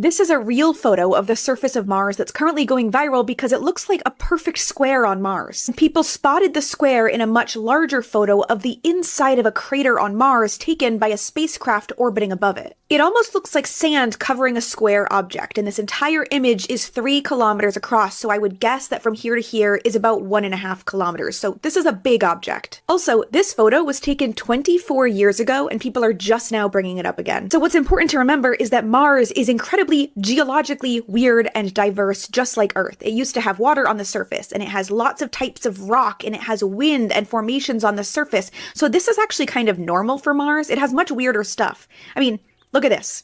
This is a real photo of the surface of Mars that's currently going viral because it looks like a perfect square on Mars. People spotted the square in a much larger photo of the inside of a crater on Mars taken by a spacecraft orbiting above it. It almost looks like sand covering a square object, and this entire image is 3 kilometers across, so I would guess that from here to here is about 1.5 kilometers, so this is a big object. Also, this photo was taken 24 years ago, and people are just now bringing it up again. So what's important to remember is that Mars is incredibly geologically weird and diverse, just like Earth. It used to have water on the surface, and it has lots of types of rock, and it has wind and formations on the surface, so this is actually kind of normal for Mars. It has much weirder stuff. I mean, look at this.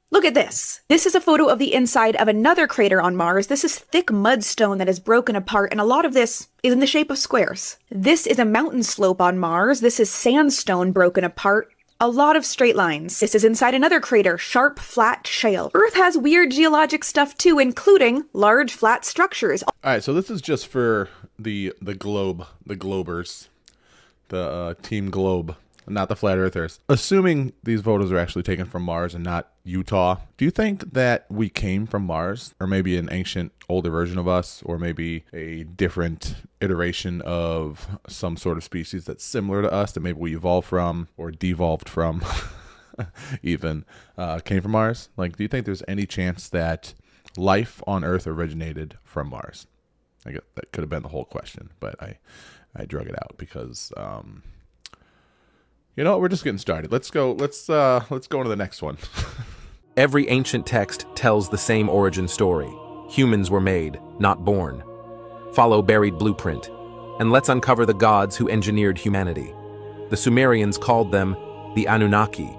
Look at this. This is a photo of the inside of another crater on Mars. This is thick mudstone that is broken apart, and a lot of this is in the shape of squares. This is a mountain slope on Mars. This is sandstone broken apart. A lot of straight lines. This is inside another crater, sharp, flat shale. Earth has weird geologic stuff too, including large, flat structures. All right, so this is just for the globe, the globers, the Team Globe. Not the flat earthers. Assuming these photos are actually taken from Mars and not Utah, do you think that we came from Mars, or maybe an ancient older version of us, or maybe a different iteration of some sort of species that's similar to us that maybe we evolved from or devolved from even came from Mars? Like, do you think there's any chance that life on Earth originated from Mars? I guess that could have been the whole question, but I drug it out because you know what? We're just getting started. Let's go into the next one. Every ancient text tells the same origin story. Humans were made, not born. Follow buried blueprint, and let's uncover the gods who engineered humanity. The Sumerians called them the Anunnaki,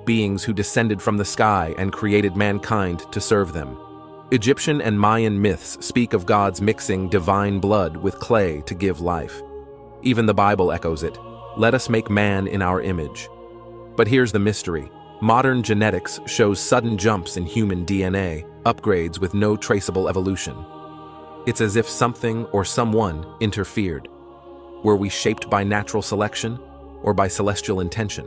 beings who descended from the sky and created mankind to serve them. Egyptian and Mayan myths speak of gods mixing divine blood with clay to give life. Even the Bible echoes it. Let us make man in our image. But here's the mystery. Modern genetics shows sudden jumps in human DNA, upgrades with no traceable evolution. It's as if something or someone interfered. Were we shaped by natural selection or by celestial intention?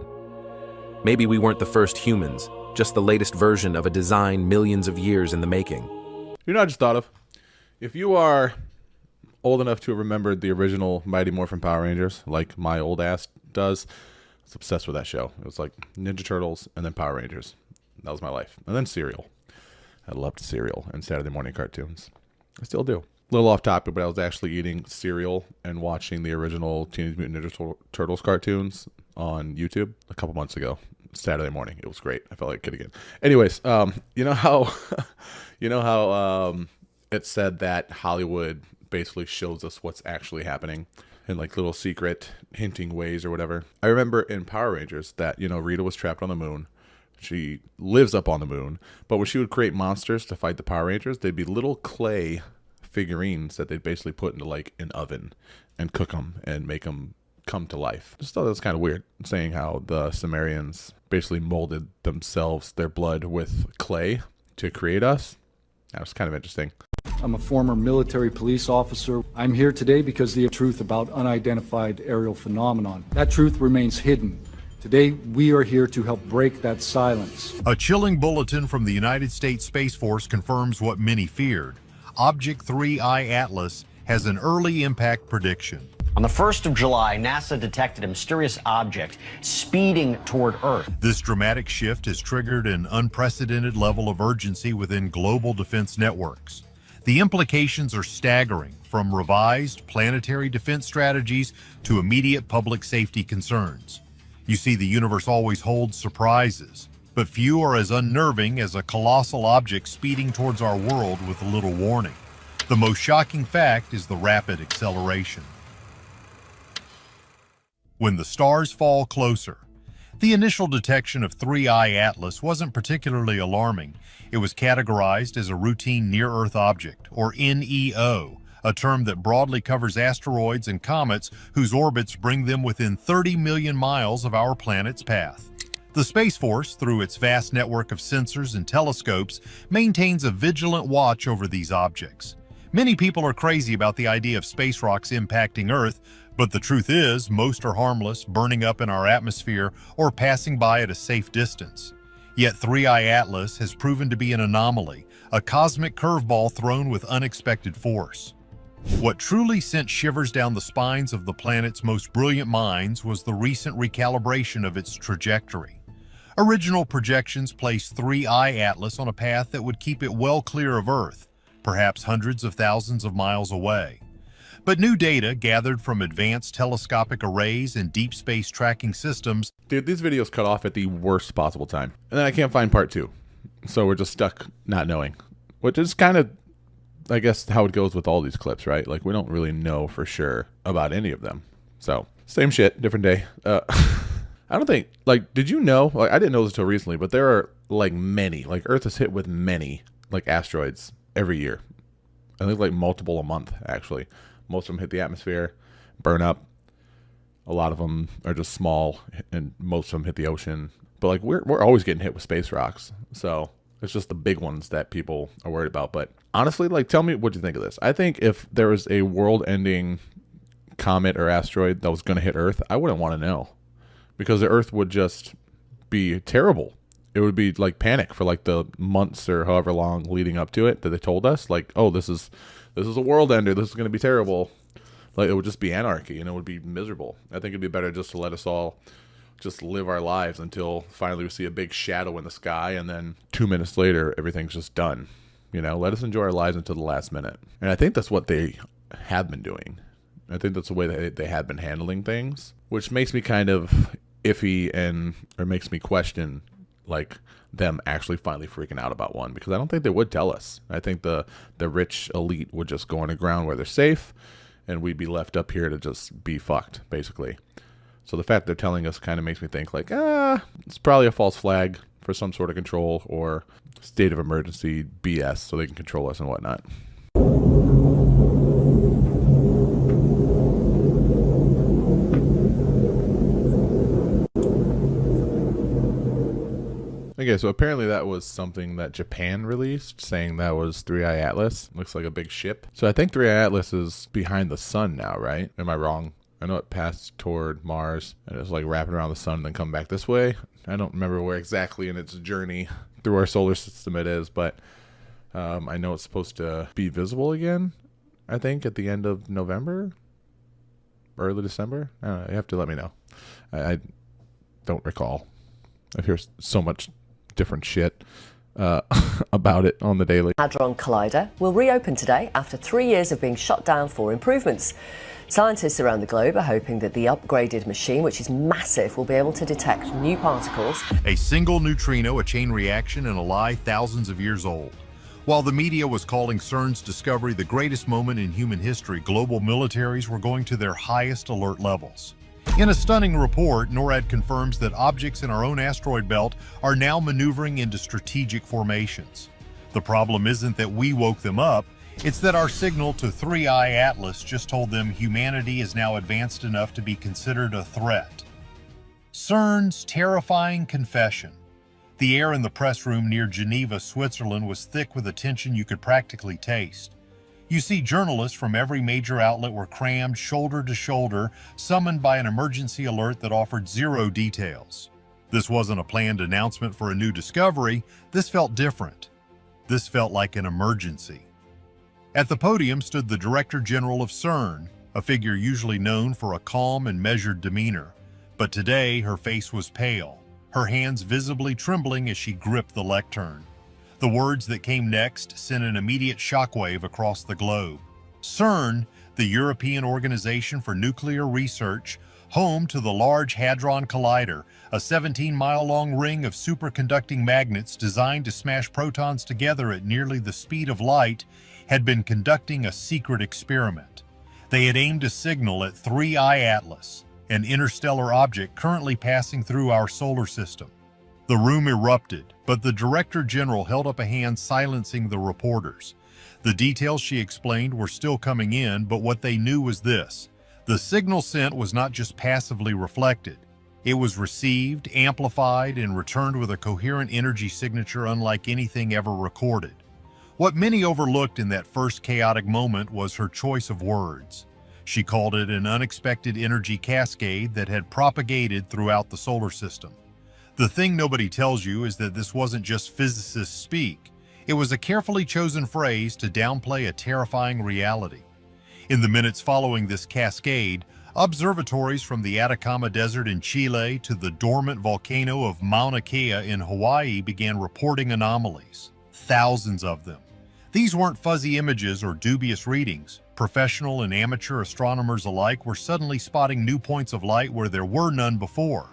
Maybe we weren't the first humans, just the latest version of a design millions of years in the making. You know what I just thought of? If you are old enough to have remembered the original Mighty Morphin Power Rangers, like my old ass does, I was obsessed with that show. It was like Ninja Turtles and then Power Rangers. That was my life. And then cereal. I loved cereal and Saturday morning cartoons. I still do. A little off topic, but I was actually eating cereal and watching the original Teenage Mutant Ninja Turtles cartoons on YouTube a couple months ago. Saturday morning. It was great. I felt like a kid again. Anyways, you know how it said that Hollywood basically shows us what's actually happening in like little secret hinting ways or whatever. I remember in Power Rangers that, you know, Rita was trapped on the moon. She lives up on the moon, but when she would create monsters to fight the Power Rangers, they'd be little clay figurines that they'd basically put into like an oven and cook them and make them come to life. Just thought that was kind of weird, saying how the Sumerians basically molded themselves, their blood with clay to create us. That was kind of interesting. I'm a former military police officer. I'm here today because the truth about unidentified aerial phenomenon. That truth remains hidden. Today, we are here to help break that silence. A chilling bulletin from the United States Space Force confirms what many feared. Object 3I Atlas has an early impact prediction. On the 1st of July, NASA detected a mysterious object speeding toward Earth. This dramatic shift has triggered an unprecedented level of urgency within global defense networks. The implications are staggering, from revised planetary defense strategies to immediate public safety concerns. You see, the universe always holds surprises, but few are as unnerving as a colossal object speeding towards our world with little warning. The most shocking fact is the rapid acceleration. When the stars fall closer. The initial detection of 3I Atlas wasn't particularly alarming. It was categorized as a routine near-Earth object, or NEO, a term that broadly covers asteroids and comets whose orbits bring them within 30 million miles of our planet's path. The Space Force, through its vast network of sensors and telescopes, maintains a vigilant watch over these objects. Many people are crazy about the idea of space rocks impacting Earth, but the truth is, most are harmless, burning up in our atmosphere or passing by at a safe distance. Yet 3I Atlas has proven to be an anomaly, a cosmic curveball thrown with unexpected force. What truly sent shivers down the spines of the planet's most brilliant minds was the recent recalibration of its trajectory. Original projections placed 3I Atlas on a path that would keep it well clear of Earth, perhaps hundreds of thousands of miles away. But new data gathered from advanced telescopic arrays and deep space tracking systems. Dude, these videos cut off at the worst possible time. And then I can't find part 2. So we're just stuck not knowing. Which is kind of, I guess, how it goes with all these clips, right? Like, we don't really know for sure about any of them. So, same shit, different day. I don't think, like, did you know? Like, I didn't know this until recently, but there are, like, many. Like, Earth is hit with many, like, asteroids every year. I think, like, multiple a month, actually. Most of them hit the atmosphere, burn up. A lot of them are just small, and most of them hit the ocean. But like we're always getting hit with space rocks, so it's just the big ones that people are worried about. But honestly, like, tell me what you think of this. I think if there was a world-ending comet or asteroid that was going to hit Earth, I wouldn't want to know, because the Earth would just be terrible. It would be like panic for like the months or however long leading up to it that they told us, like, oh, this is a world ender. This is going to be terrible. Like, it would just be anarchy, and it would be miserable. I think it'd be better just to let us all just live our lives until finally we see a big shadow in the sky, and then 2 minutes later, everything's just done. You know, let us enjoy our lives until the last minute. And I think that's what they have been doing. I think that's the way that they have been handling things, which makes me kind of iffy or makes me question, like, them actually finally freaking out about one, because I don't think they would tell us. I think the rich elite would just go underground where they're safe, and we'd be left up here to just be fucked, basically. So the fact they're telling us kind of makes me think, like, it's probably a false flag for some sort of control or state of emergency BS so they can control us and whatnot. Okay, so apparently that was something that Japan released, saying that was 3I Atlas. Looks like a big ship. So I think 3I Atlas is behind the sun now, right? Am I wrong? I know it passed toward Mars, and it's like wrapping around the sun and then come back this way. I don't remember where exactly in its journey through our solar system it is, but I know it's supposed to be visible again, I think, at the end of November? Early December? I don't know. You have to let me know. I don't recall. I hear so much different shit about it on the daily. Hadron Collider will reopen today after 3 years of being shut down for improvements. Scientists around the globe are hoping that the upgraded machine, which is massive, will be able to detect new particles. A single neutrino, a chain reaction, and a lie thousands of years old. While the media was calling CERN's discovery the greatest moment in human history, global militaries were going to their highest alert levels. In a stunning report, NORAD confirms that objects in our own asteroid belt are now maneuvering into strategic formations. The problem isn't that we woke them up, it's that our signal to 3I Atlas just told them humanity is now advanced enough to be considered a threat. CERN's terrifying confession. The air in the press room near Geneva, Switzerland was thick with a tension you could practically taste. You see, journalists from every major outlet were crammed shoulder to shoulder, summoned by an emergency alert that offered zero details. This wasn't a planned announcement for a new discovery. This felt different. This felt like an emergency. At the podium stood the Director General of CERN, a figure usually known for a calm and measured demeanor. But today, her face was pale, her hands visibly trembling as she gripped the lectern. The words that came next sent an immediate shockwave across the globe. CERN, the European Organization for Nuclear Research, home to the Large Hadron Collider, a 17-mile-long ring of superconducting magnets designed to smash protons together at nearly the speed of light, had been conducting a secret experiment. They had aimed a signal at 3I Atlas, an interstellar object currently passing through our solar system. The room erupted, but the Director General held up a hand silencing the reporters. The details she explained were still coming in, but what they knew was this. The signal sent was not just passively reflected. It was received, amplified, and returned with a coherent energy signature unlike anything ever recorded. What many overlooked in that first chaotic moment was her choice of words. She called it an unexpected energy cascade that had propagated throughout the solar system. The thing nobody tells you is that this wasn't just physicists speak. It was a carefully chosen phrase to downplay a terrifying reality. In the minutes following this cascade, observatories from the Atacama Desert in Chile to the dormant volcano of Mauna Kea in Hawaii began reporting anomalies. Thousands of them. These weren't fuzzy images or dubious readings. Professional and amateur astronomers alike were suddenly spotting new points of light where there were none before.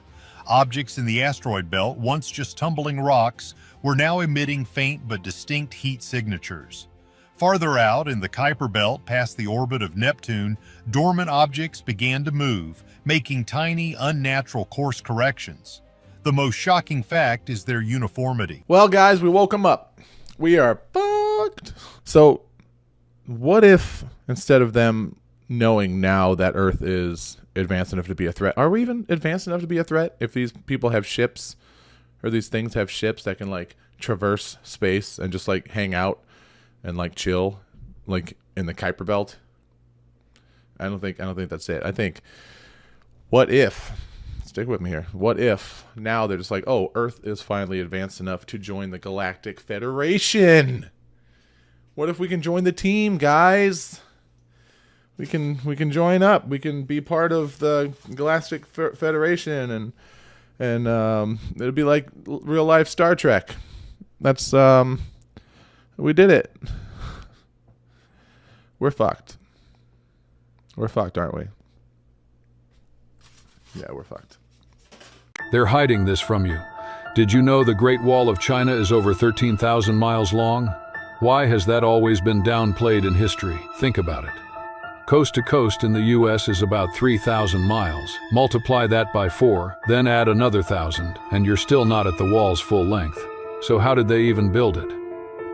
Objects in the asteroid belt, once just tumbling rocks, were now emitting faint but distinct heat signatures. Farther out in the Kuiper belt, past the orbit of Neptune, dormant objects began to move, making tiny, unnatural course corrections. The most shocking fact is their uniformity. Well, guys, we woke them up. We are fucked. So, what if instead of them knowing now that Earth is advanced enough to be a threat, are we even advanced enough to be a threat? If these people have ships, or these things have ships that can like traverse space and just like hang out and like chill, like in the Kuiper belt. I don't think that's it. I think, what if, stick with me here, what if now they're just like, oh, Earth is finally advanced enough to join the Galactic Federation? What if we can join the team, guys? We can join up. We can be part of the Galactic Federation, and it'll be like real life Star Trek. That's we did it. We're fucked. We're fucked, aren't we? Yeah, we're fucked. They're hiding this from you. Did you know the Great Wall of China is over 13,000 miles long? Why has that always been downplayed in history? Think about it. Coast to coast in the US is about 3,000 miles. Multiply that by 4, then add another 1,000, and you're still not at the wall's full length. So how did they even build it?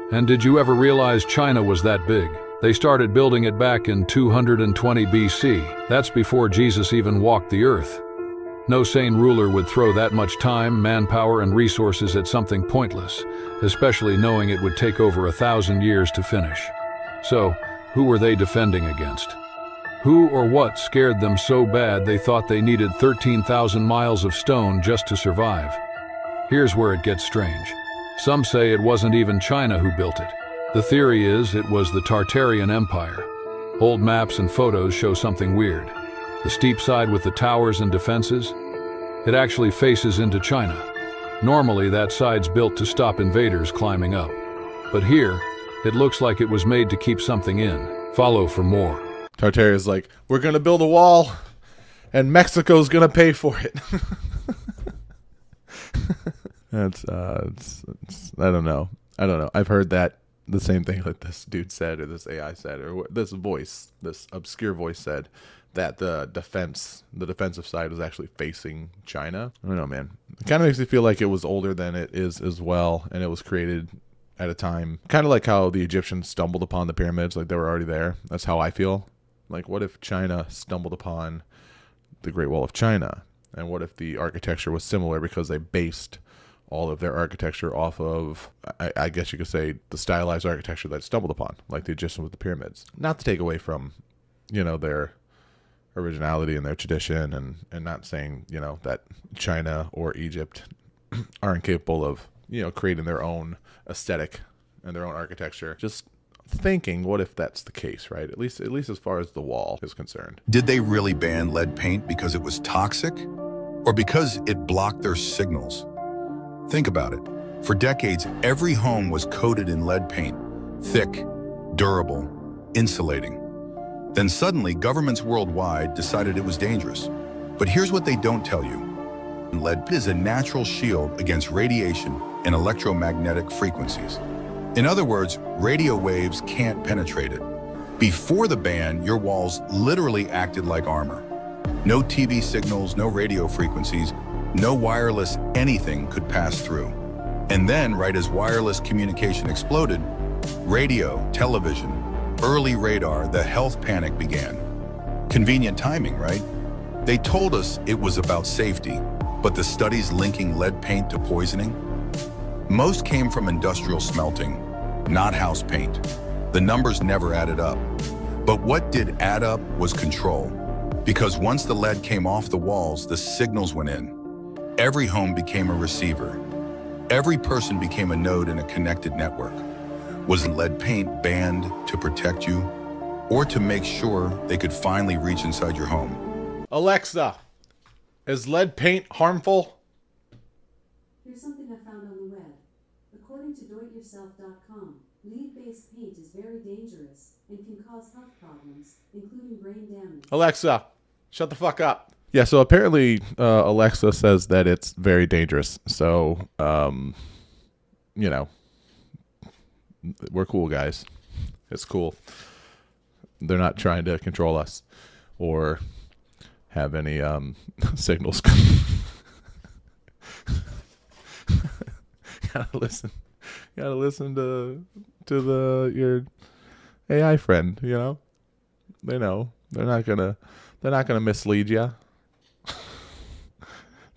And did you ever realize China was that big? They started building it back in 220 BC. That's before Jesus even walked the earth. No sane ruler would throw that much time, manpower, and resources at something pointless, especially knowing it would take over 1,000 years to finish. So, who were they defending against? Who or what scared them so bad they thought they needed 13,000 miles of stone just to survive? Here's where it gets strange. Some say it wasn't even China who built it. The theory is it was the Tartarian Empire. Old maps and photos show something weird. The steep side with the towers and defenses, it actually faces into China. Normally that side's built to stop invaders climbing up. But here, it looks like it was made to keep something in. Follow for more. Tartaria's like, we're gonna build a wall, and Mexico's gonna pay for it. It's I don't know. I've heard that the same thing that this dude said, or this AI said, or this obscure voice said, that the defensive side was actually facing China. I don't know, man. It kind of makes me feel like it was older than it is as well, and it was created at a time, kind of like how the Egyptians stumbled upon the pyramids, like they were already there. That's how I feel. Like, what if China stumbled upon the Great Wall of China? And what if the architecture was similar because they based all of their architecture off of, I guess you could say, the stylized architecture that stumbled upon, like the Egyptians with the pyramids. Not to take away from, their originality and their tradition, and not saying, that China or Egypt are incapable of, creating their own aesthetic and their own architecture. Just thinking, what if that's the case, right? At least as far as the wall is concerned. Did they really ban lead paint because it was toxic, or because it blocked their signals? Think about it. For decades, every home was coated in lead paint, thick, durable, insulating. Then suddenly, governments worldwide decided it was dangerous. But here's what they don't tell you. Lead is a natural shield against radiation and electromagnetic frequencies. In other words, radio waves can't penetrate it. Before the ban, your walls literally acted like armor. No TV signals, no radio frequencies, no wireless anything could pass through. And then, right as wireless communication exploded, radio, television, early radar, the health panic began. Convenient timing, right? They told us it was about safety, but the studies linking lead paint to poisoning? Most came from industrial smelting, not house paint. The numbers never added up. But what did add up was control. Because once the lead came off the walls, the signals went in. Every home became a receiver. Every person became a node in a connected network. Was lead paint banned to protect you or to make sure they could finally reach inside your home? Alexa, is lead paint harmful? Here's something I found on the web. According to doityourself.com, lead-based paint is very dangerous and can cause health problems, including brain damage. Alexa, shut the fuck up. Yeah, so apparently Alexa says that it's very dangerous. So, you know, we're cool, guys. It's cool. They're not trying to control us or have any signals. Gotta listen to your AI friend. You know, they know they're not gonna mislead you.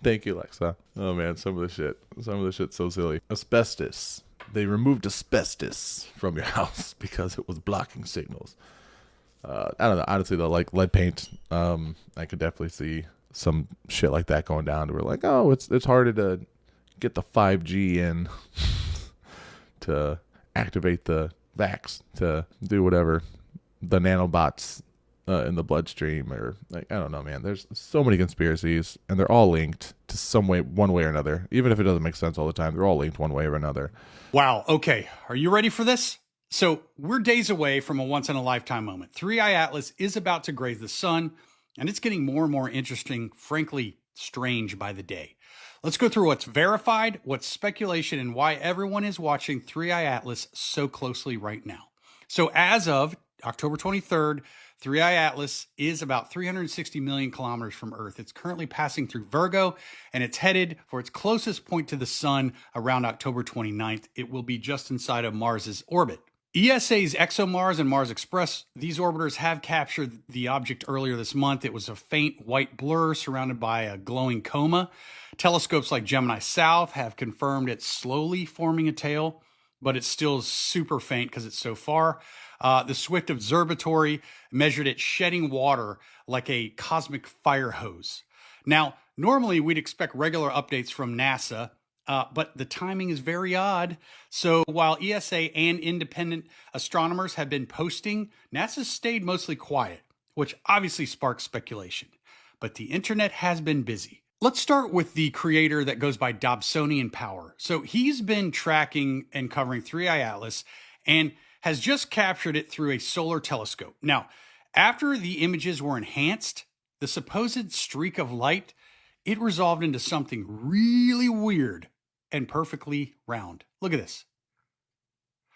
Thank you, Alexa. Oh man, some of the shit's so silly. Asbestos. They removed asbestos from your house because it was blocking signals. I don't know. Honestly, though, like lead paint, I could definitely see some shit like that going down. We're like, oh, it's harder to get the 5G in to activate the vax to do whatever the nanobots in the bloodstream, or like, I don't know, man. There's so many conspiracies, and they're all linked to some way, one way or another. Even if it doesn't make sense all the time, they're all linked one way or another. Wow. Okay. Are you ready for this? So we're days away from a once-in-a-lifetime moment. 3i Atlas is about to graze the sun, and it's getting more and more interesting, frankly, strange by the day. Let's go through what's verified, what's speculation, and why everyone is watching 3i Atlas so closely right now. So as of October 23rd, 3i Atlas is about 360 million kilometers from Earth. It's currently passing through Virgo, and it's headed for its closest point to the sun around October 29th. It will be just inside of Mars's orbit. ESA's ExoMars and Mars Express, these orbiters have captured the object earlier this month. It was a faint white blur surrounded by a glowing coma. Telescopes like Gemini South have confirmed it's slowly forming a tail, but it's still super faint because it's so far. The Swift Observatory measured it shedding water like a cosmic fire hose. Now, normally we'd expect regular updates from NASA, but the timing is very odd. So while ESA and independent astronomers have been posting, NASA's stayed mostly quiet, which obviously sparks speculation. But the internet has been busy. Let's start with the creator that goes by Dobsonian Power. So he's been tracking and covering 3i Atlas and has just captured it through a solar telescope. Now, after the images were enhanced, the supposed streak of light, it resolved into something really weird and perfectly round. Look at this.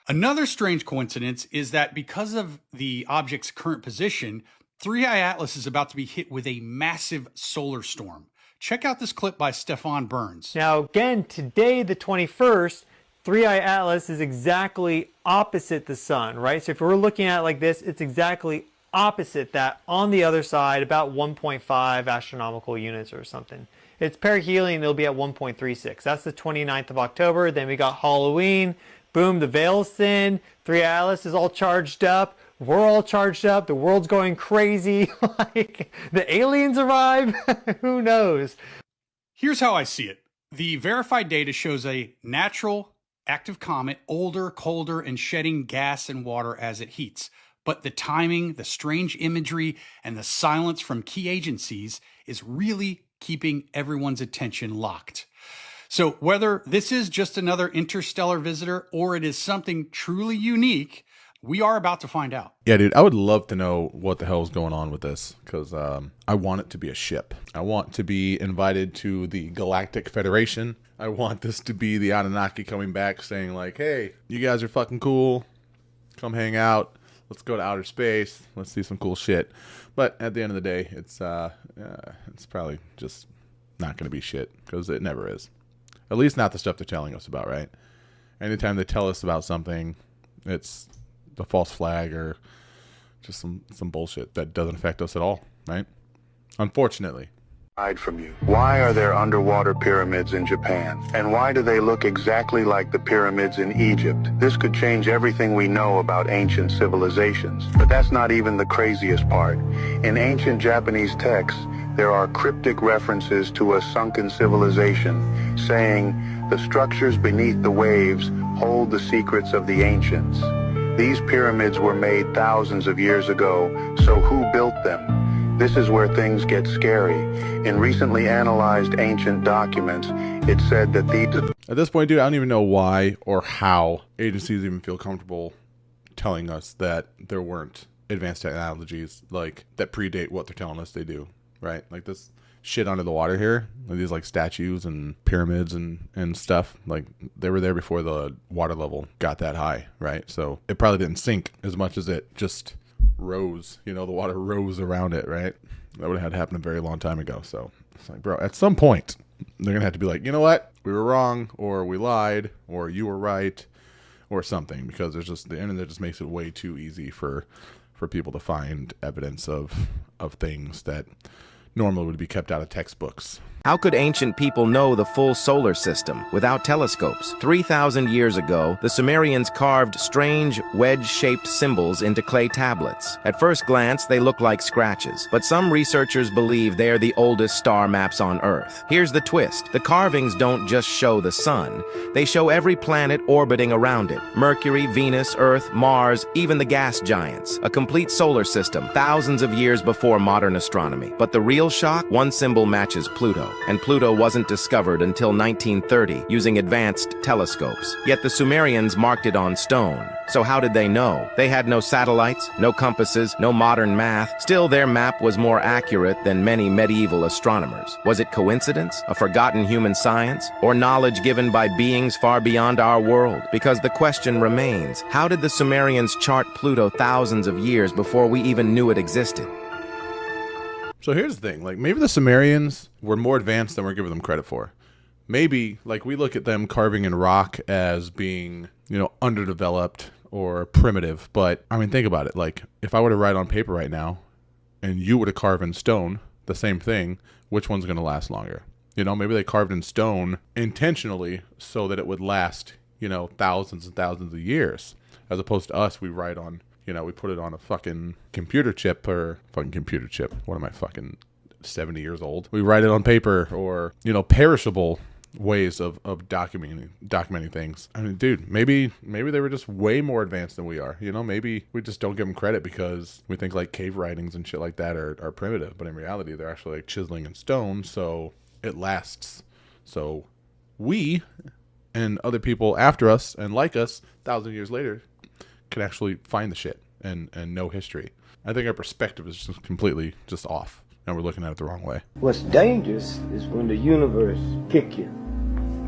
Another strange coincidence is that because of the object's current position, 3i Atlas is about to be hit with a massive solar storm. Check out this clip by Stefan Burns. Now, again, today, the 21st, 3i Atlas is exactly opposite the sun, right? So if we're looking at it like this, it's exactly opposite that on the other side, about 1.5 astronomical units or something. It's perihelion, it'll be at 1.36. That's the 29th of October. Then we got Halloween. Boom, the veil's thin. 3i Atlas is all charged up. We're all charged up. The world's going crazy. Like, the aliens arrive. Who knows? Here's how I see it. The verified data shows a natural active comet, older, colder, and shedding gas and water as it heats. But the timing, the strange imagery, and the silence from key agencies is really keeping everyone's attention locked. So whether this is just another interstellar visitor or it is something truly unique, we are about to find out. Yeah, dude, I would love to know what the hell is going on with this, because I want it to be a ship. I want to be invited to the Galactic Federation. I want this to be the Anunnaki coming back saying like, hey, you guys are fucking cool. Come hang out. Let's go to outer space. Let's see some cool shit. But at the end of the day, it's probably just not going to be shit, because it never is. At least not the stuff they're telling us about, right? Anytime they tell us about something, it's the false flag or just some bullshit that doesn't affect us at all, right? Unfortunately. Hide from you. Why are there underwater pyramids in Japan? And why do they look exactly like the pyramids in Egypt? This could change everything we know about ancient civilizations. But that's not even the craziest part. In ancient Japanese texts, there are cryptic references to a sunken civilization, saying the structures beneath the waves hold the secrets of the ancients. These pyramids were made thousands of years ago, so who built them? This is where things get scary. In recently analyzed ancient documents, it said that At this point, dude, I don't even know why or how agencies even feel comfortable telling us that there weren't advanced technologies like that predate what they're telling us they do, right? Like this shit under the water here, like these like statues and pyramids and stuff, like they were there before the water level got that high, right? So it probably didn't sink as much as it just rose, you know, the water rose around it, right? That would have had to happen a very long time ago. So it's like, bro, at some point they're gonna have to be like, you know what, we were wrong, or we lied, or you were right, or something, because there's just the internet just makes it way too easy for people to find evidence of things that normally would be kept out of textbooks. How could ancient people know the full solar system without telescopes? 3,000 years ago, the Sumerians carved strange wedge-shaped symbols into clay tablets. At first glance, they look like scratches, but some researchers believe they're the oldest star maps on Earth. Here's the twist. The carvings don't just show the sun. They show every planet orbiting around it. Mercury, Venus, Earth, Mars, even the gas giants. A complete solar system, thousands of years before modern astronomy. But the real shock? One symbol matches Pluto. And Pluto wasn't discovered until 1930 using advanced telescopes. Yet the Sumerians marked it on stone. So how did they know? They had no satellites, no compasses, no modern math. Still, their map was more accurate than many medieval astronomers. Was it coincidence? A forgotten human science? Or knowledge given by beings far beyond our world? Because the question remains, how did the Sumerians chart Pluto thousands of years before we even knew it existed? So here's the thing, like maybe the Sumerians were more advanced than we're giving them credit for. Maybe like we look at them carving in rock as being, you know, underdeveloped or primitive. But I mean, think about it. Like if I were to write on paper right now and you were to carve in stone the same thing, which one's going to last longer? You know, maybe they carved in stone intentionally so that it would last, you know, thousands and thousands of years, as opposed to us, we write on, you know, we put it on a fucking computer chip. What am I, fucking 70 years old? We write it on paper, or, you know, perishable ways of documenting things. I mean, dude, maybe they were just way more advanced than we are. You know, maybe we just don't give them credit because we think like cave writings and shit like that are primitive. But in reality, they're actually like chiseling in stone, so it lasts. So we and other people after us and like us 1,000 years later can actually find the shit and know history. I think our perspective is just completely just off, and we're looking at it the wrong way. What's dangerous is when the universe pick you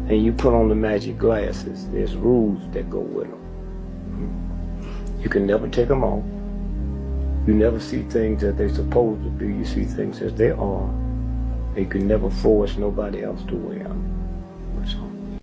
and you put on the magic glasses. There's rules that go with them. You can never take them off. You never see things as they're supposed to be. You see things as they are. And you can never force nobody else to wear them.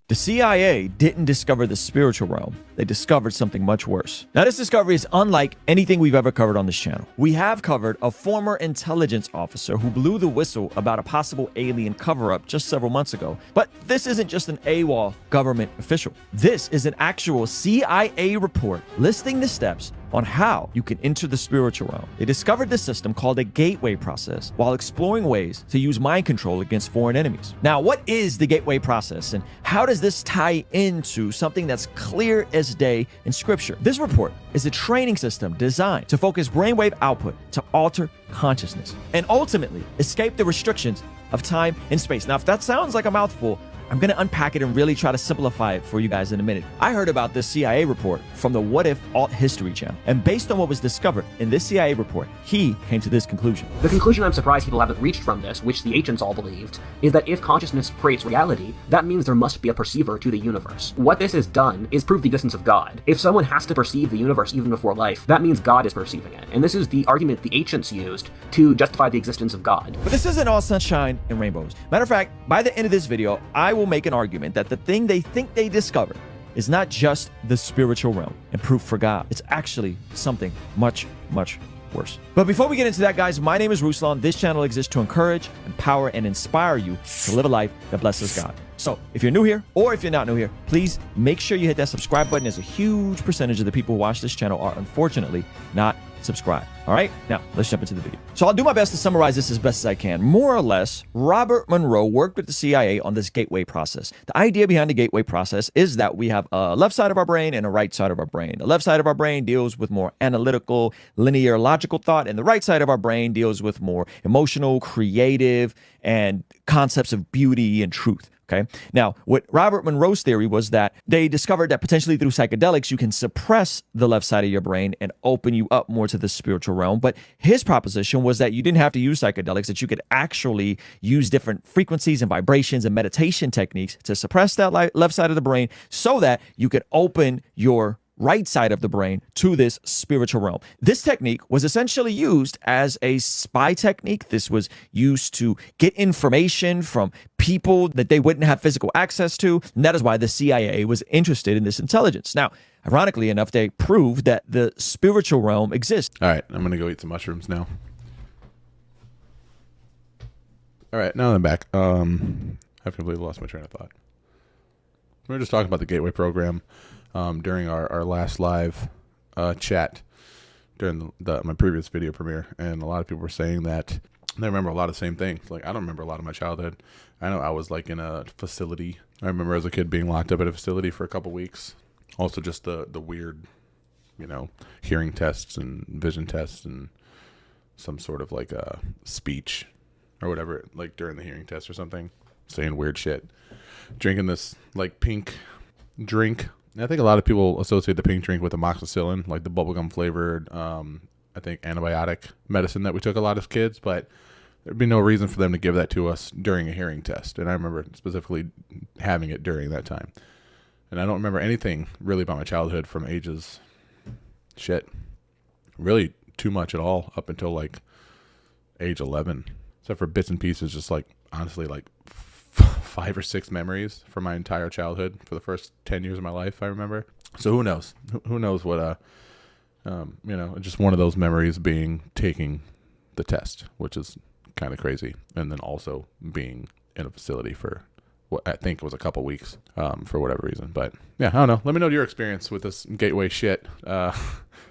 The CIA didn't discover the spiritual realm. They discovered something much worse. Now, this discovery is unlike anything we've ever covered on this channel. We have covered a former intelligence officer who blew the whistle about a possible alien cover-up just several months ago. But this isn't just an AWOL government official. This is an actual CIA report listing the steps on how you can enter the spiritual realm. They discovered this system called a gateway process while exploring ways to use mind control against foreign enemies. Now, what is the gateway process, and how does this tie into something that's clear as day in scripture? This report is a training system designed to focus brainwave output to alter consciousness and ultimately escape the restrictions of time and space. Now, if that sounds like a mouthful, I'm going to unpack it and really try to simplify it for you guys in a minute. I heard about this CIA report from the What If Alt History channel. And based on what was discovered in this CIA report, he came to this conclusion. The conclusion I'm surprised people haven't reached from this, which the ancients all believed, is that if consciousness creates reality, that means there must be a perceiver to the universe. What this has done is prove the existence of God. If someone has to perceive the universe even before life, that means God is perceiving it. And this is the argument the ancients used to justify the existence of God. But this isn't all sunshine and rainbows. Matter of fact, by the end of this video, I will make an argument that the thing they think they discovered is not just the spiritual realm and proof for God. It's actually something much, much worse. But before we get into that, guys, my name is Ruslan. This channel exists to encourage, empower, and inspire you to live a life that blesses God. So if you're new here, or if you're not new here, please make sure you hit that subscribe button, as a huge percentage of the people who watch this channel are unfortunately not subscribed. All right, now let's jump into the video. So I'll do my best to summarize this as best as I can. More or less, Robert Monroe worked with the CIA on this gateway process. The idea behind the gateway process is that we have a left side of our brain and a right side of our brain. The left side of our brain deals with more analytical, linear, logical thought, and the right side of our brain deals with more emotional, creative, and concepts of beauty and truth. Okay. Now, what Robert Monroe's theory was that they discovered that potentially through psychedelics, you can suppress the left side of your brain and open you up more to the spiritual realm. But his proposition was that you didn't have to use psychedelics, that you could actually use different frequencies and vibrations and meditation techniques to suppress that left side of the brain so that you could open your right side of the brain to this spiritual realm. This technique was essentially used as a spy technique. This was used to get information from people that they wouldn't have physical access to. And that is why the CIA was interested in this intelligence. Now, ironically enough, they proved that the spiritual realm exists. All right, I'm going to go eat some mushrooms now. All right, now I'm back. I've completely lost my train of thought. We were just talking about the Gateway program during our last live chat during my previous video premiere, and a lot of people were saying that they remember a lot of the same things. Like, I don't remember a lot of my childhood. I know I was like in a facility. I remember as a kid being locked up at a facility for a couple weeks. Also just the weird, hearing tests and vision tests and some sort of like a speech or whatever, like during the hearing test or something, saying weird shit. Drinking this like pink drink. I think a lot of people associate the pink drink with amoxicillin, like the bubblegum flavored, I think antibiotic medicine that we took a lot as kids, but there'd be no reason for them to give that to us during a hearing test. And I remember specifically having it during that time. And I don't remember anything really about my childhood from ages, really too much at all up until like age 11, except for bits and pieces, just like honestly like 5 or 6 memories from my entire childhood for the first 10 years of my life, I remember. So who knows? Who knows what, just one of those memories being taking the test, which is kind of crazy. And then also being in a facility for what I think was a couple weeks for whatever reason. But yeah, I don't know. Let me know your experience with this gateway shit.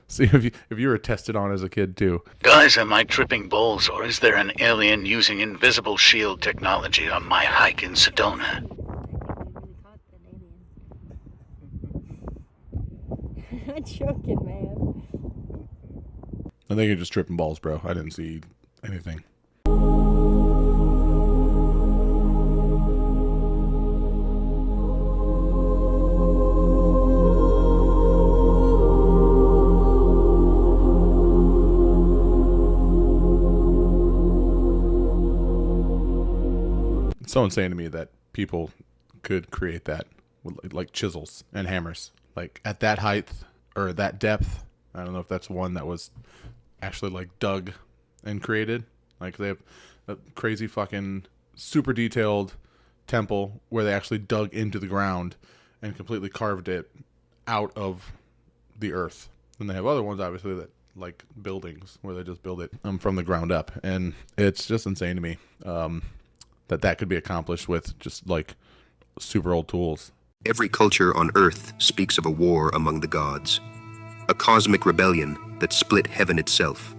See if you were tested on as a kid too. Guys, am I tripping balls, or is there an alien using invisible shield technology on my hike in Sedona? I'm joking, man. I think you're just tripping balls, bro. I didn't see anything. It's so insane to me that people could create that with like chisels and hammers, like at that height or that depth. I don't know if that's one that was actually like dug and created. Like they have a crazy fucking super detailed temple where they actually dug into the ground and completely carved it out of the earth. And they have other ones obviously that like buildings where they just build it from the ground up. And it's just insane to me that could be accomplished with just like super old tools. Every culture on Earth speaks of a war among the gods, a cosmic rebellion that split heaven itself.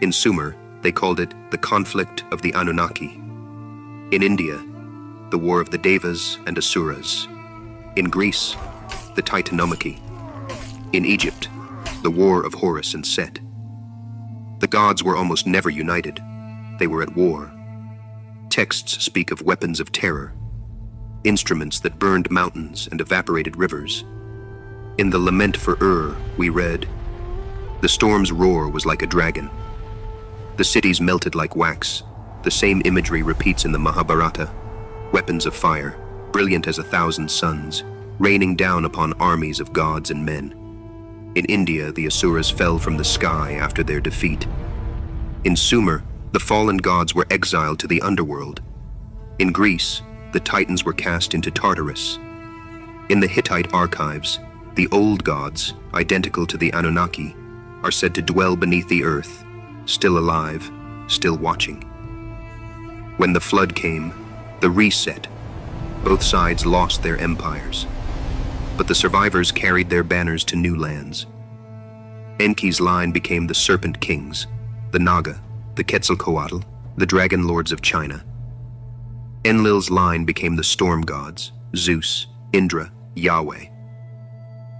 In Sumer, they called it the conflict of the Anunnaki. In India, the war of the Devas and Asuras. In Greece, the Titanomachy. In Egypt, the war of Horus and Set. The gods were almost never united. They were at war. Texts speak of weapons of terror, instruments that burned mountains and evaporated rivers. In the Lament for Ur, we read, "The storm's roar was like a dragon. The cities melted like wax. The same imagery repeats in the Mahabharata. Weapons of fire, brilliant as 1,000 suns, raining down upon armies of gods and men. In India, the Asuras fell from the sky after their defeat. In Sumer, the fallen gods were exiled to the underworld. In Greece, the Titans were cast into Tartarus. In the Hittite archives, the old gods, identical to the Anunnaki, are said to dwell beneath the earth, still alive, still watching. When the flood came, the reset, both sides lost their empires, but the survivors carried their banners to new lands. Enki's line became the Serpent Kings, the Naga, the Quetzalcoatl, the Dragon Lords of China. Enlil's line became the Storm Gods, Zeus, Indra, Yahweh.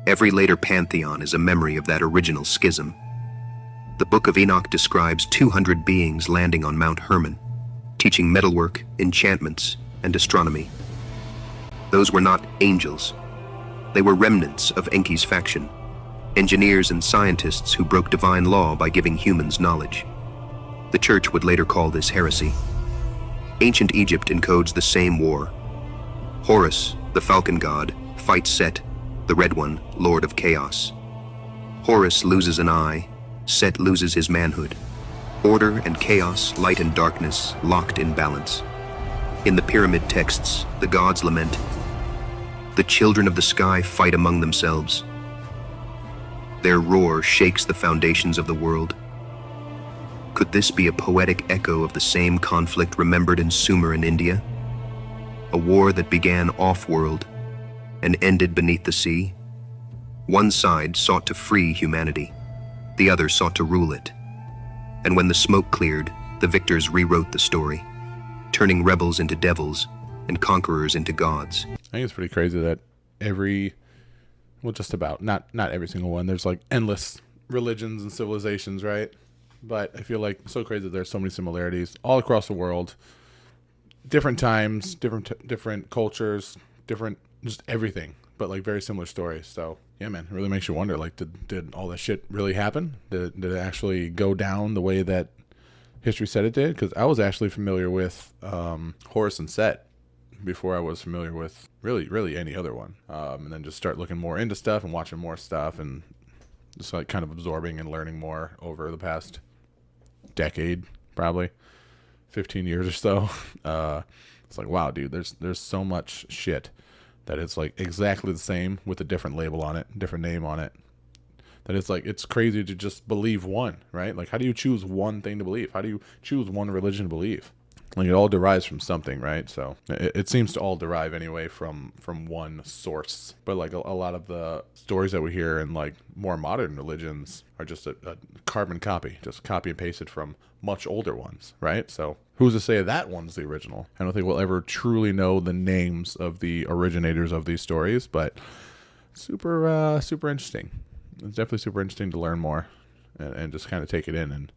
Every later pantheon is a memory of that original schism. The Book of Enoch describes 200 beings landing on Mount Hermon, teaching metalwork, enchantments, and astronomy. Those were not angels. They were remnants of Enki's faction, engineers and scientists who broke divine law by giving humans knowledge. The church would later call this heresy. Ancient Egypt encodes the same war. Horus, the falcon god, fights Set, the Red One, Lord of Chaos. Horus loses an eye, Set loses his manhood. Order and chaos, light and darkness, locked in balance. In the pyramid texts, the gods lament. The children of the sky fight among themselves. Their roar shakes the foundations of the world. Could this be a poetic echo of the same conflict remembered in Sumer in India? A war that began off-world and ended beneath the sea? One side sought to free humanity. The other sought to rule it. And when the smoke cleared, the victors rewrote the story, turning rebels into devils and conquerors into gods. I think it's pretty crazy that just about, not every single one, there's like endless religions and civilizations, right? But I feel like it's so crazy that there's so many similarities all across the world, different times, different cultures, different, just everything, but like very similar stories. So yeah, man, it really makes you wonder, like, did all that shit really happen? Did it actually go down the way that history said it did? Because I was actually familiar with Horus and Set before I was familiar with really any other one. And then just start looking more into stuff and watching more stuff and just like kind of absorbing and learning more over the past decade, probably 15 years or so. It's like, wow, dude, there's so much shit that it's like exactly the same with a different label on it, different name on it, that it's like, it's crazy to just believe one, right? Like, how do you choose one thing to believe? How do you choose one religion to believe? Like, it all derives from something, right? So it seems to all derive anyway from one source. But like a lot of the stories that we hear in like more modern religions are just a carbon copy, just copy and pasted from much older ones, right? So who's to say that one's the original? I don't think we'll ever truly know the names of the originators of these stories, but super interesting. It's definitely super interesting to learn more and just kind of take it in and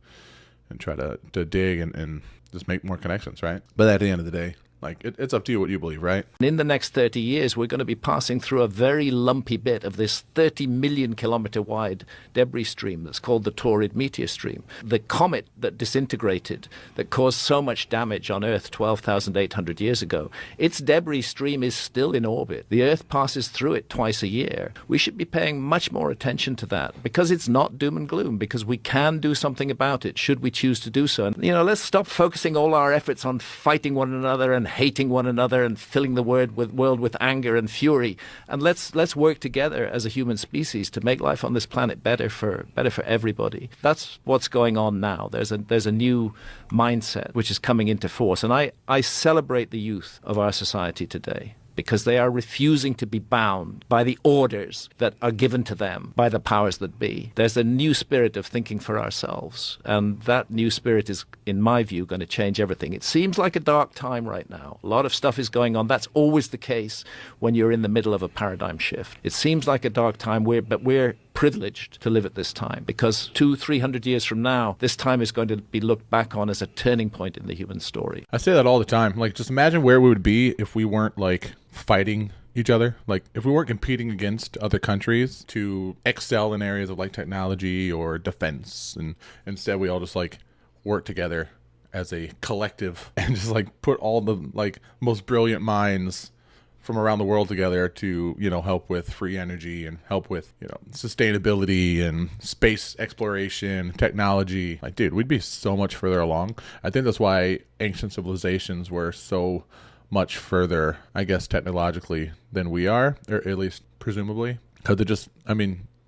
try to dig and just make more connections, right? But at the end of the day, like, it's up to you what you believe, right? In the next 30 years, we're going to be passing through a very lumpy bit of this 30 million kilometer wide debris stream that's called the Taurid meteor stream. The comet that disintegrated, that caused so much damage on Earth 12,800 years ago, its debris stream is still in orbit. The Earth passes through it twice a year. We should be paying much more attention to that, because it's not doom and gloom, because we can do something about it should we choose to do so. And, let's stop focusing all our efforts on fighting one another and hating one another and filling the world with anger and fury, and let's work together as a human species to make life on this planet better for everybody. That's what's going on now. There's a new mindset which is coming into force, and I celebrate the youth of our society today, because they are refusing to be bound by the orders that are given to them by the powers that be. There's a new spirit of thinking for ourselves, and that new spirit is, in my view, going to change everything. It seems like a dark time right now. A lot of stuff is going on. That's always the case when you're in the middle of a paradigm shift. It seems like a dark time, but we're privileged to live at this time, because 200-300 years from now, this time is going to be looked back on as a turning point in the human story. I say that all the time. Like, just imagine where we would be if we weren't like fighting each other. Like, if we weren't competing against other countries to excel in areas of like technology or defense, and instead we all just like work together as a collective and just like put all the like most brilliant minds from around the world together to, help with free energy and help with, sustainability and space exploration, technology. Like, dude, we'd be so much further along. I think that's why ancient civilizations were so much further, I guess, technologically than we are, or at least presumably. Because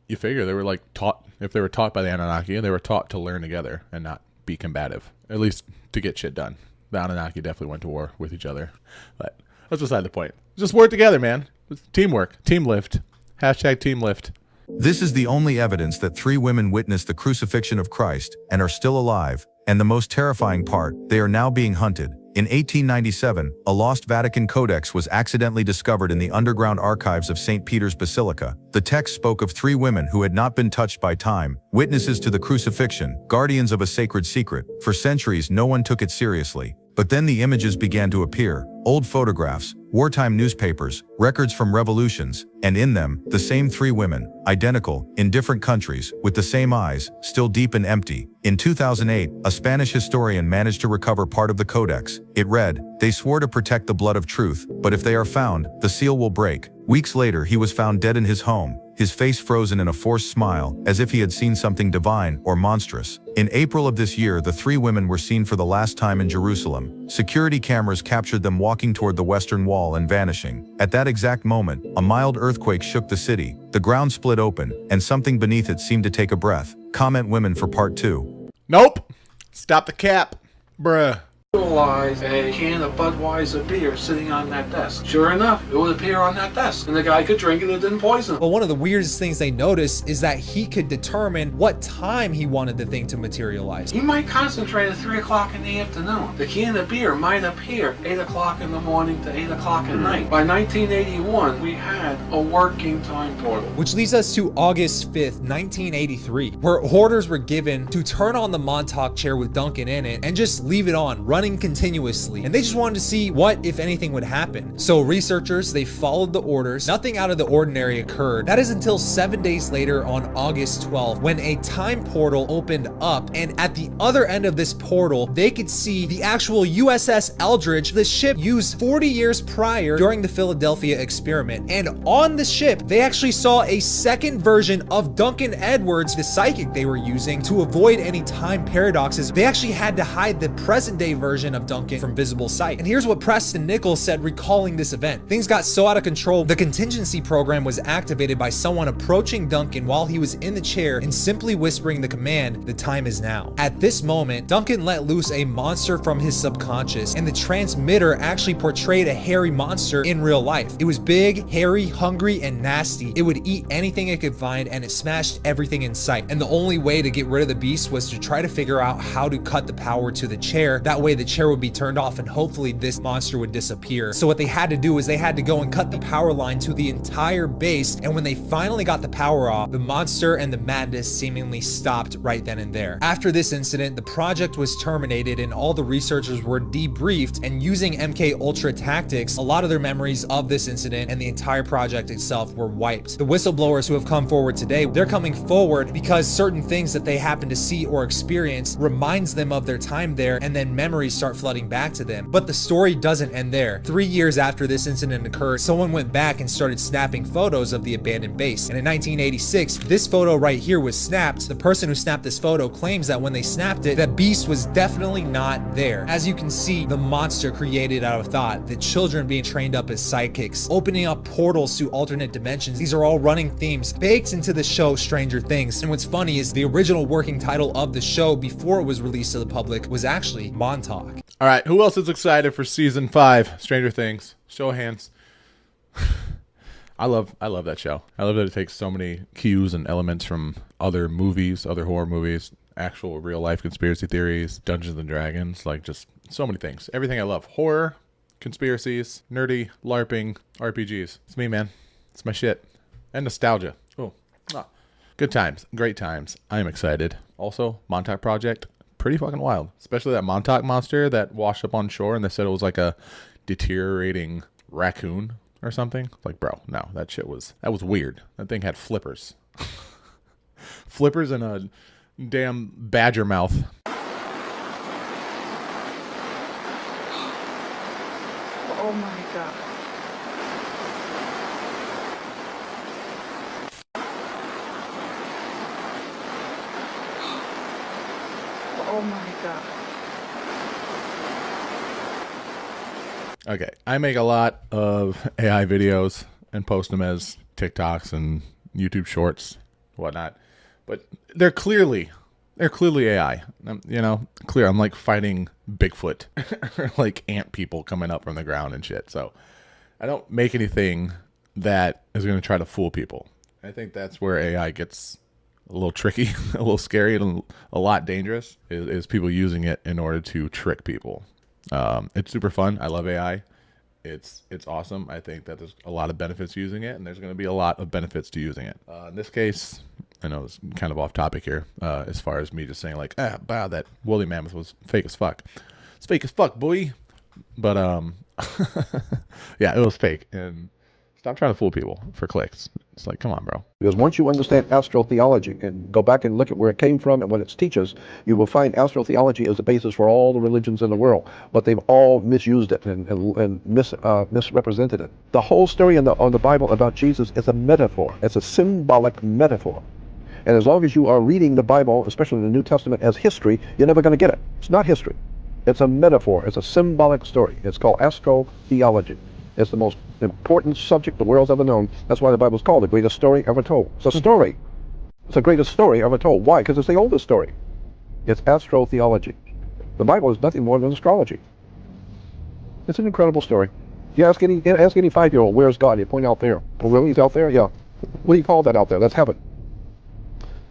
you figure they were like taught, if they were taught by the Anunnaki, they were taught to learn together and not be combative, at least to get shit done. The Anunnaki definitely went to war with each other, but that's beside the point. Just work together, man. It's teamwork. Team lift. #team lift. This is the only evidence that 3 women witnessed the crucifixion of Christ and are still alive, and the most terrifying part, they are now being hunted. In 1897, a lost Vatican codex was accidentally discovered in the underground archives of St. Peter's Basilica. The text spoke of 3 women who had not been touched by time, witnesses to the crucifixion, guardians of a sacred secret. For centuries, no one took it seriously. But then the images began to appear, old photographs, wartime newspapers, records from revolutions, and in them, the same 3 women, identical, in different countries, with the same eyes, still deep and empty. In 2008, a Spanish historian managed to recover part of the codex. It read, "They swore to protect the blood of truth, but if they are found, the seal will break." Weeks later, he was found dead in his home, his face frozen in a forced smile, as if he had seen something divine or monstrous. In April of this year, the 3 women were seen for the last time in Jerusalem. Security cameras captured them walking toward the Western Wall and vanishing. At that exact moment, a mild earthquake shook the city. The ground split open, and something beneath it seemed to take a breath. Comment women for part 2. Nope. Stop the cap. Bruh. Visualize a can of Budweiser beer sitting on that desk. Sure enough, it would appear on that desk, and the guy could drink it and it didn't poison him. But one of the weirdest things they noticed is that he could determine what time he wanted the thing to materialize. He might concentrate at 3 o'clock in the afternoon. The can of beer might appear 8 o'clock in the morning to 8 o'clock at night. By 1981, we had a working time portal. Which leads us to August 5th, 1983, where orders were given to turn on the Montauk chair with Duncan in it and just leave it on, running continuously. And they just wanted to see what, if anything, would happen. So researchers, they followed the orders. Nothing out of the ordinary occurred. That is until 7 days later on August 12th, when a time portal opened up. And at the other end of this portal, they could see the actual USS Eldridge, the ship used 40 years prior during the Philadelphia experiment. And on the ship, they actually saw a second version of Duncan Edwards, the psychic they were using to avoid any time paradoxes. They actually had to hide the present day version of Duncan from visible sight. And here's what Preston Nichols said recalling this event. Things got so out of control, the contingency program was activated by someone approaching Duncan while he was in the chair and simply whispering the command, "The time is now." At this moment, Duncan let loose a monster from his subconscious, and the transmitter actually portrayed a hairy monster in real life. It was big, hairy, hungry, and nasty. It would eat anything it could find, and it smashed everything in sight. And the only way to get rid of the beast was to try to figure out how to cut the power to the chair. That way the chair would be turned off and hopefully this monster would disappear. So what they had to do is they had to go and cut the power line to the entire base, and when they finally got the power off, the monster and the madness seemingly stopped right then and there. After this incident, the project was terminated and all the researchers were debriefed, and using MK Ultra tactics, a lot of their memories of this incident and the entire project itself were wiped. The whistleblowers who have come forward today, they're coming forward because certain things that they happen to see or experience reminds them of their time there, and then memories start flooding back to them. But the story doesn't end there. 3 years after this incident occurred, someone went back and started snapping photos of the abandoned base. And in 1986, this photo right here was snapped. The person who snapped this photo claims that when they snapped it, that beast was definitely not there. As you can see, the monster created out of thought, the children being trained up as sidekicks, opening up portals to alternate dimensions. These are all running themes baked into the show Stranger Things. And what's funny is the original working title of the show before it was released to the public was actually Montauk. All right, who else is excited for season 5, Stranger Things? Show of hands. I love that show. I love that it takes so many cues and elements from other movies, other horror movies, actual real life conspiracy theories, Dungeons and Dragons, like just so many things. Everything I love. Horror, conspiracies, nerdy, LARPing, RPGs. It's me, man. It's my shit. And nostalgia. Oh, good times. Great times. I am excited. Also, Montauk Project. Pretty fucking wild. Especially that Montauk monster that washed up on shore and they said it was like a deteriorating raccoon or something. Like, bro, no, that was weird. That thing had flippers. Flippers and a damn badger mouth. Oh my god. Oh my god. Okay, I make a lot of AI videos and post them as TikToks and YouTube shorts, whatnot. But they're clearly AI. Clear. I'm like fighting Bigfoot or like ant people coming up from the ground and shit. So I don't make anything that is going to try to fool people. I think that's where AI gets a little tricky, a little scary, and a lot dangerous, is people using it in order to trick people. It's super fun. I love AI. It's awesome. I think that there's a lot of benefits to using it, and there's going to be a lot of benefits to using it. In this case, I know it's kind of off topic here, as far as me just saying like, wow, that woolly mammoth was fake as fuck. It's fake as fuck, boy. But yeah, it was fake. And stop trying to fool people for clicks. It's like, come on, bro. Because once you understand astrotheology and go back and look at where it came from and what it teaches, you will find astrotheology is the basis for all the religions in the world. But they've all misused it and misrepresented it. The whole story in the Bible about Jesus is a metaphor. It's a symbolic metaphor. And as long as you are reading the Bible, especially the New Testament, as history, you're never going to get it. It's not history. It's a metaphor. It's a symbolic story. It's called astrotheology. It's the most important subject the world's ever known. That's why the Bible's called the greatest story ever told. It's a story. It's the greatest story ever told. Why? Because it's the oldest story. It's astrotheology. The Bible is nothing more than astrology. It's an incredible story. You ask any 5-year-old, where's God? You point out there. Oh, really? He's out there? Yeah. What do you call that out there? That's heaven.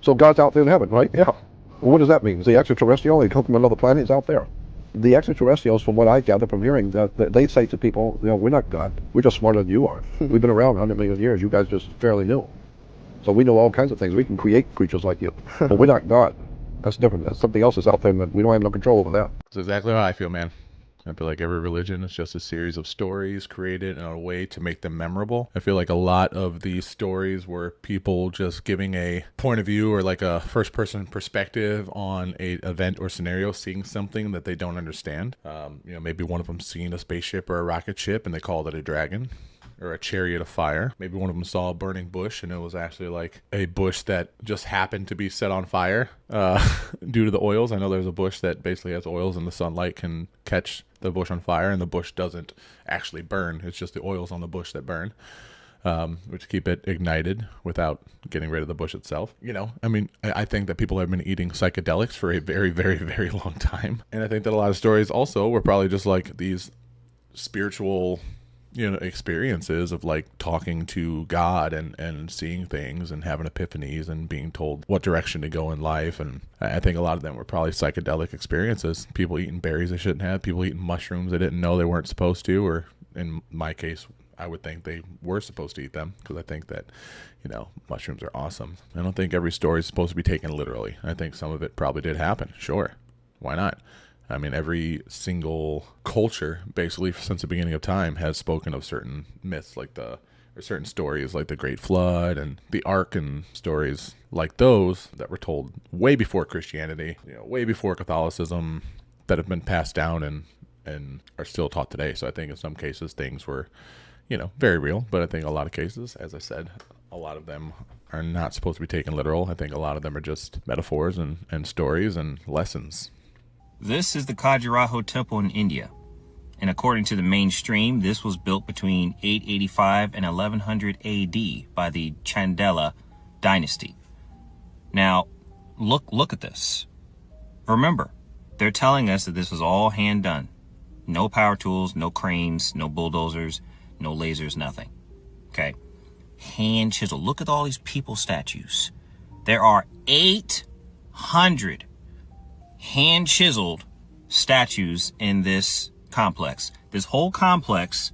So God's out there in heaven, right? Yeah. Well, what does that mean? Is he extraterrestrial? He come from another planet? He's out there. The extraterrestrials, from what I gather from hearing, that they say to people, we're not God. We're just smarter than you are. We've been around 100 million years. You guys just fairly new. So we know all kinds of things. We can create creatures like you. But we're not God. That's different. That's something else is out there, and we don't have no control over that. That's exactly how I feel, man. I feel like every religion is just a series of stories created in a way to make them memorable. I feel like a lot of these stories were people just giving a point of view or like a first-person perspective on a event or scenario, seeing something that they don't understand. Maybe one of them seeing a spaceship or a rocket ship and they called it a dragon or a chariot of fire. Maybe one of them saw a burning bush and it was actually like a bush that just happened to be set on fire due to the oils. I know there's a bush that basically has oils and the sunlight can catch the bush on fire and the bush doesn't actually burn. It's just the oils on the bush that burn, which keep it ignited without getting rid of the bush itself. I think that people have been eating psychedelics for a very, very, very long time. And I think that a lot of stories also were probably just like these spiritual experiences of like talking to God and seeing things and having epiphanies and being told what direction to go in life. And I think a lot of them were probably psychedelic experiences. People eating berries they shouldn't have, people eating mushrooms they didn't know they weren't supposed to, or in my case, I would think they were supposed to eat them because I think that, mushrooms are awesome. I don't think every story is supposed to be taken literally. I think some of it probably did happen. Sure. Why not? I mean, every single culture, basically, since the beginning of time, has spoken of certain myths, or certain stories, like the Great Flood and the Ark, and stories like those that were told way before Christianity, way before Catholicism, that have been passed down and are still taught today. So I think in some cases things were, very real, but I think a lot of cases, as I said, a lot of them are not supposed to be taken literal. I think a lot of them are just metaphors and stories and lessons. This is the Khajuraho Temple in India, and according to the mainstream, this was built between 885 and 1100 AD by the Chandela dynasty. Now, look at this. Remember, they're telling us that this was all hand done. No power tools, no cranes, no bulldozers, no lasers, nothing. Okay? Hand chisel. Look at all these people statues. There are 800 hand-chiseled statues in this complex. This whole complex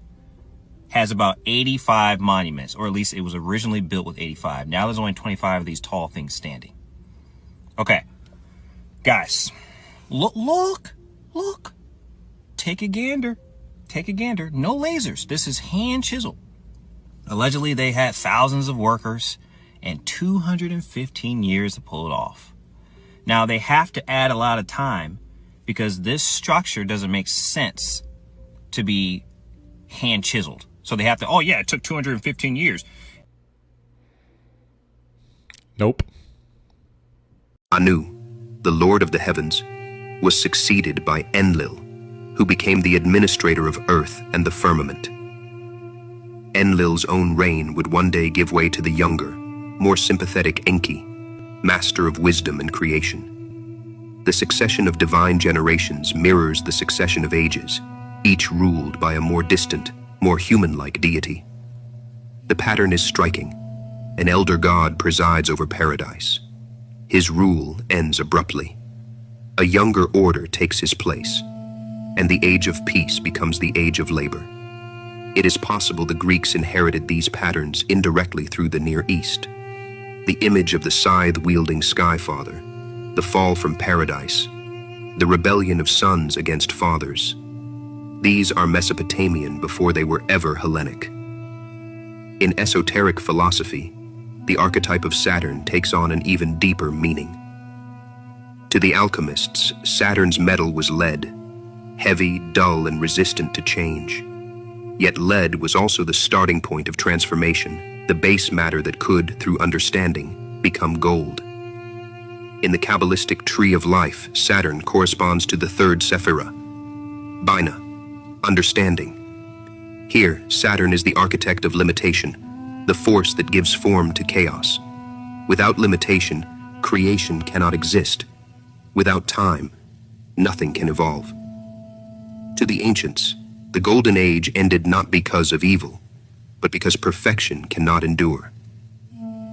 has about 85 monuments, or at least it was originally built with 85. Now there's only 25 of these tall things standing. Okay, guys, look. Take a gander. No lasers. This is hand-chiseled. Allegedly, they had thousands of workers and 215 years to pull it off. Now, they have to add a lot of time because this structure doesn't make sense to be hand chiseled. So they have to, it took 215 years. Nope. Anu, the Lord of the Heavens, was succeeded by Enlil, who became the administrator of earth and the firmament. Enlil's own reign would one day give way to the younger, more sympathetic Enki, master of wisdom and creation. The succession of divine generations mirrors the succession of ages, each ruled by a more distant, more human-like deity. The pattern is striking. an elder god presides over paradise. His rule ends abruptly. A younger order takes his place, and the age of peace becomes the age of labor. It is possible the Greeks inherited these patterns indirectly through the Near East. The image of the scythe-wielding Skyfather, the fall from paradise, the rebellion of sons against fathers. These are Mesopotamian before they were ever Hellenic. In esoteric philosophy, the archetype of Saturn takes on an even deeper meaning. To the alchemists, Saturn's metal was lead, heavy, dull, and resistant to change. Yet lead was also the starting point of transformation, the base matter that could, through understanding, become gold. In the Kabbalistic tree of life, Saturn corresponds to the third Sephirah, Bina, understanding. Here, Saturn is the architect of limitation, the force that gives form to chaos. Without limitation, creation cannot exist. Without time, nothing can evolve. To the ancients, the Golden Age ended not because of evil, but because perfection cannot endure.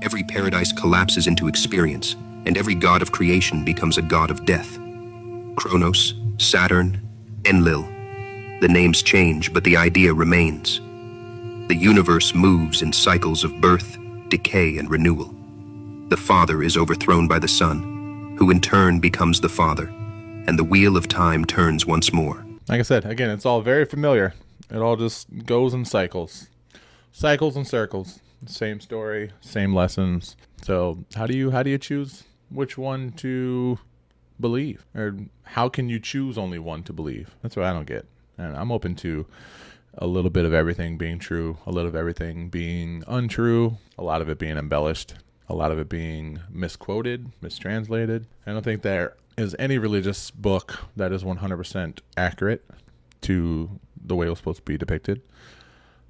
Every paradise collapses into experience, and every god of creation becomes a god of death. Kronos, Saturn, Enlil. The names change, but the idea remains. The universe moves in cycles of birth, decay, and renewal. The Father is overthrown by the Son, who in turn becomes the Father, and the wheel of time turns once more. Like I said, again, it's all very familiar. It all just goes in cycles. Cycles and circles. Same story, same lessons. So how do you choose which one to believe? Or how can you choose only one to believe? That's what I don't get. And I'm open to a little bit of everything being true, a little of everything being untrue, a lot of it being embellished, a lot of it being misquoted, mistranslated. I don't think there is any religious book that is 100% accurate to the way it was supposed to be depicted.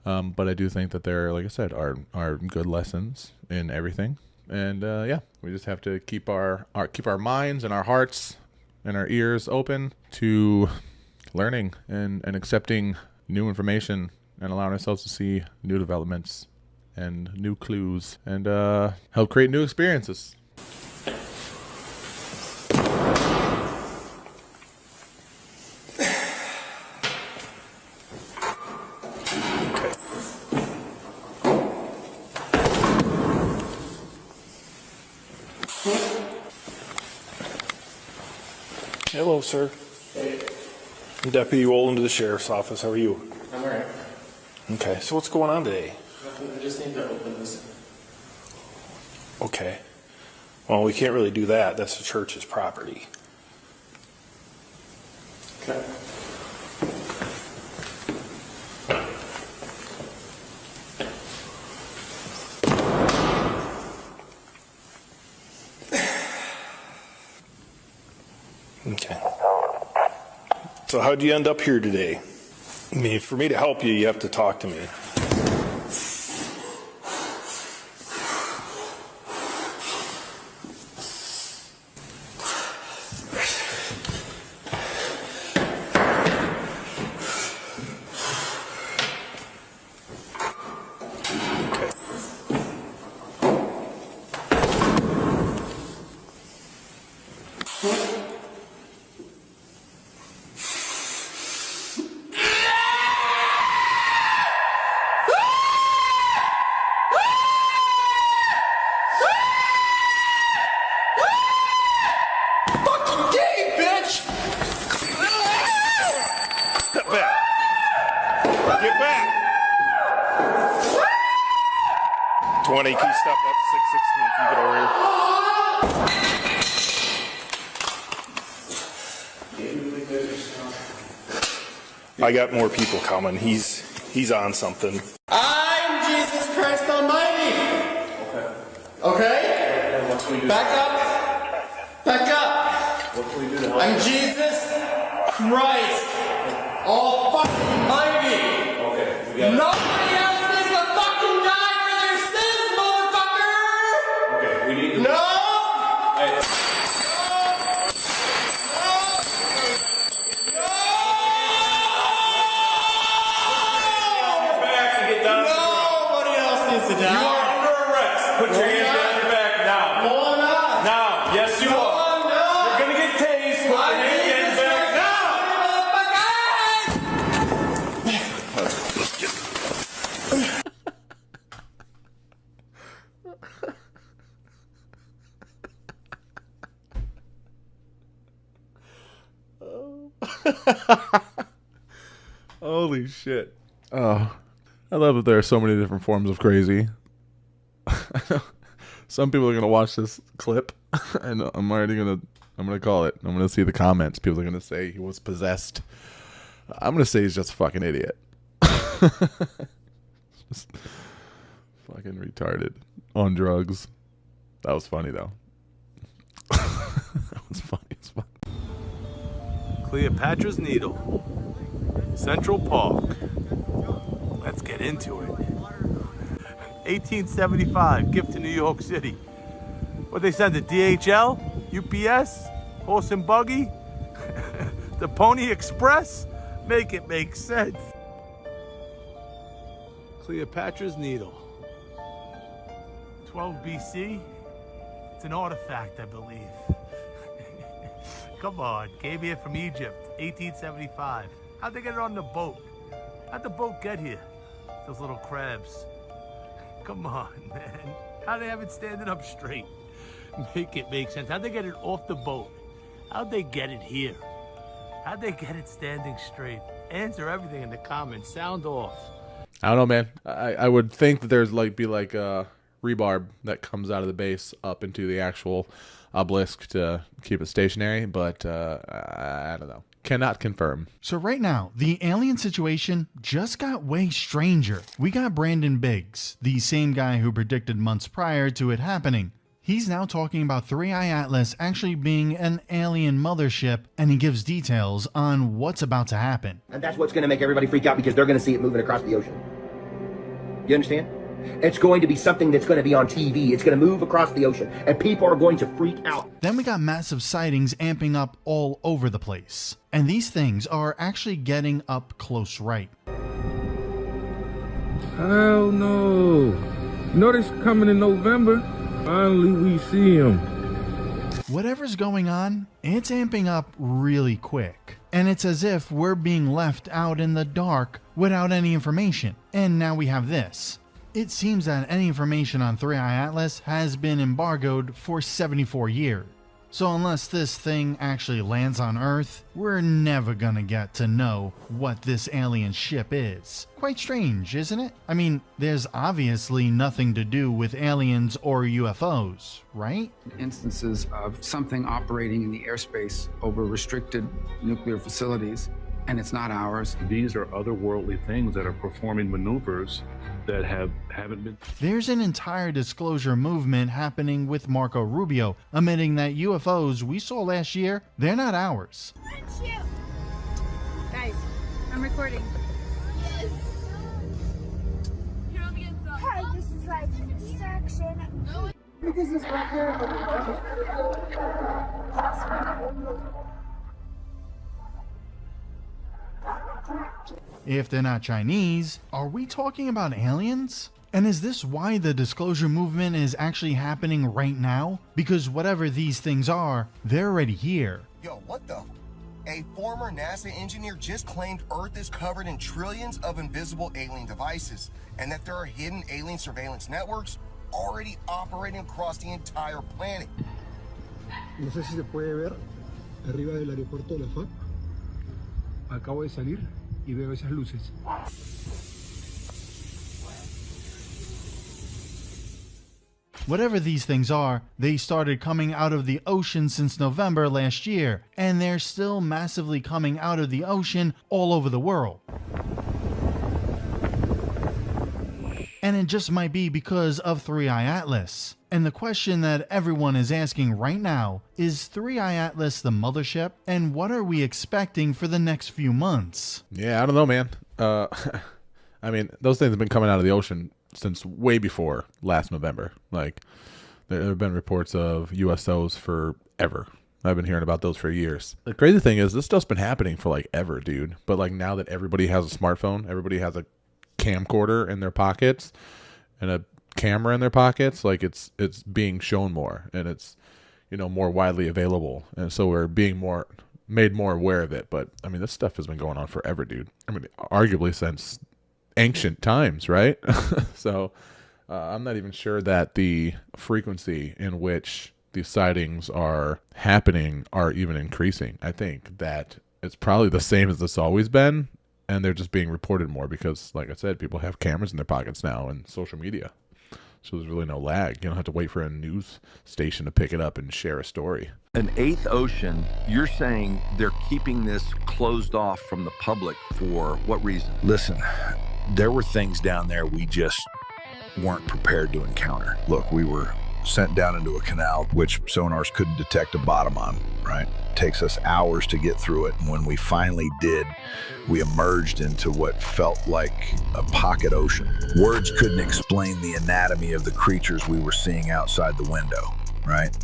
But I do think that there, like I said, are good lessons in everything. And yeah, we just have to keep our minds and our hearts and our ears open to learning and accepting new information and allowing ourselves to see new developments and new clues and help create new experiences. Hello, sir. Hey. I'm Deputy Rowland to the Sheriff's Office. How are you? I'm alright. Okay, so what's going on today? I just need to open this. Okay. Well, we can't really do that. That's the church's property. Okay. Okay. So how'd you end up here today? I mean, for me to help you, you have to talk to me. I got more people coming. He's on something. I'm Jesus Christ Almighty. Okay? Back up. Back up. What can we do to help? I'm Jesus Christ Almighty. Okay, we got it. Nobody else needs to fucking die for their sins, motherfucker. Okay, we need to. No. Hey. Nobody else needs to die. You are under arrest. Put Holy shit. Oh, I love that there are so many different forms of crazy. Some people are going to watch this clip, and I'm going to call it. I'm going to see the comments. People are going to say he was possessed. I'm going to say he's just a fucking idiot. Just fucking retarded on drugs. That was funny, though. That was funny as fuck. Cleopatra's Needle, Central Park. Let's get into it. 1875, gift to New York City. What they send, the DHL, UPS, horse and buggy, the Pony Express? Make it make sense. Cleopatra's Needle, 12 BC. It's an artifact, I believe. Come on, came here from Egypt, 1875. How'd they get it on the boat? How'd the boat get here? Those little crabs. Come on, man. How'd they have it standing up straight? Make it make sense. How'd they get it off the boat? How'd they get it here? How'd they get it standing straight? Answer everything in the comments. Sound off. I don't know, man. I would think that there's be rebarb that comes out of the base up into the actual obelisk to keep it stationary, but I don't know. Cannot confirm. So right now, the alien situation just got way stranger. We got Brandon Biggs, the same guy who predicted months prior to it happening. He's now talking about 3i Atlas actually being an alien mothership, and he gives details on what's about to happen. And that's what's going to make everybody freak out, because they're going to see it moving across the ocean. You understand? It's going to be something that's going to be on TV. It's going to move across the ocean, and people are going to freak out. Then we got massive sightings amping up all over the place. And these things are actually getting up close right. Hell no. Notice coming in November. Finally we see him. Whatever's going on, it's amping up really quick. And it's as if we're being left out in the dark without any information. And now we have this. It seems that any information on 3i Atlas has been embargoed for 74 years. So unless this thing actually lands on Earth, we're never gonna get to know what this alien ship is. Quite strange, isn't it? I mean, there's obviously nothing to do with aliens or UFOs, right? Instances of something operating in the airspace over restricted nuclear facilities, and it's not ours. These are otherworldly things that are performing maneuvers that haven't been. There's an entire disclosure movement happening with Marco Rubio, admitting that UFOs we saw last year, they're not ours. Guys, I'm recording. Yes. Hey, this is like distraction. This is right here. If they're not Chinese, are we talking about aliens? And is this why the disclosure movement is actually happening right now? Because whatever these things are, they're already here. Yo, what the? A former NASA engineer just claimed Earth is covered in trillions of invisible alien devices, and that there are hidden alien surveillance networks already operating across the entire planet. No sé si se puede ver arriba del aeropuerto de la FAC. Acabo de salir y veo esas luces. Whatever these things are, they started coming out of the ocean since November last year, and they're still massively coming out of the ocean all over the world. And it just might be because of 3i Atlas. And the question that everyone is asking right now is 3i Atlas the mothership? And what are we expecting for the next few months? Yeah, I don't know, man. I mean, those things have been coming out of the ocean since way before last November. Like, there have been reports of USOs forever. I've been hearing about those for years. The crazy thing is, this stuff's been happening for like ever, dude. But like now that everybody has a smartphone, everybody has a camcorder in their pockets and a camera in their pockets, like it's being shown more, and it's, you know, more widely available, and so we're being made more aware of it. But I mean, this stuff has been going on forever, dude. I mean, arguably since ancient times, right? So I'm not even sure that the frequency in which these sightings are happening are even increasing. I think that it's probably the same as it's always been, and they're just being reported more because, like I said, people have cameras in their pockets now and social media. So there's really no lag. You don't have to wait for a news station to pick it up and share a story. An eighth ocean, you're saying they're keeping this closed off from the public for what reason? Listen, there were things down there we just weren't prepared to encounter. Look, we were sent down into a canal, which sonars couldn't detect a bottom on, right? It takes us hours to get through it. And when we finally did, we emerged into what felt like a pocket ocean. Words couldn't explain the anatomy of the creatures we were seeing outside the window, right?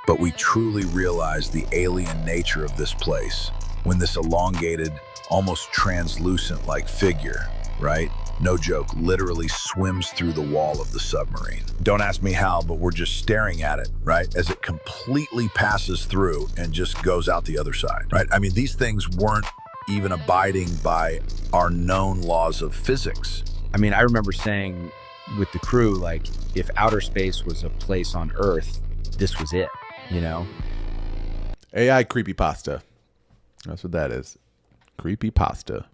But we truly realized the alien nature of this place when this elongated, almost translucent-like figure, right? No joke, literally swims through the wall of the submarine. Don't ask me how, but we're just staring at it, right? As it completely passes through and just goes out the other side, right? I mean, these things weren't even abiding by our known laws of physics. I mean, I remember saying with the crew, like, if outer space was a place on Earth, this was it, you know? AI creepypasta. That's what that is. Creepypasta.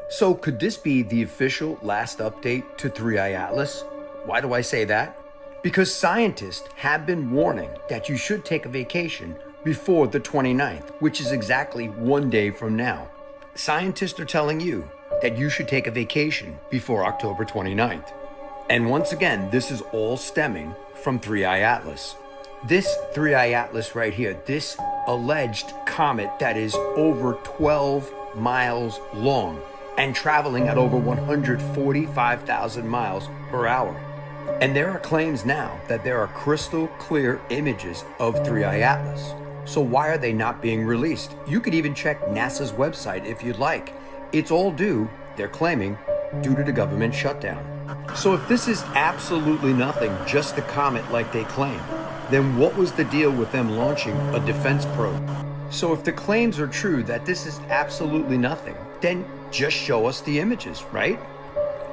So could this be the official last update to 3i Atlas? Why do I say that? Because scientists have been warning that you should take a vacation before the 29th, which is exactly 1 day from now. Scientists are telling you that you should take a vacation before October 29th. And once again, this is all stemming from 3i Atlas. This 3i Atlas right here, this alleged comet that is over 12 miles long and traveling at over 145,000 miles per hour. And there are claims now that there are crystal clear images of 3i Atlas. So why are they not being released? You could even check NASA's website if you'd like. It's all due, they're claiming, due to the government shutdown. So if this is absolutely nothing, just a comet like they claim, then what was the deal with them launching a defense probe? So if the claims are true that this is absolutely nothing, then just show us the images, right?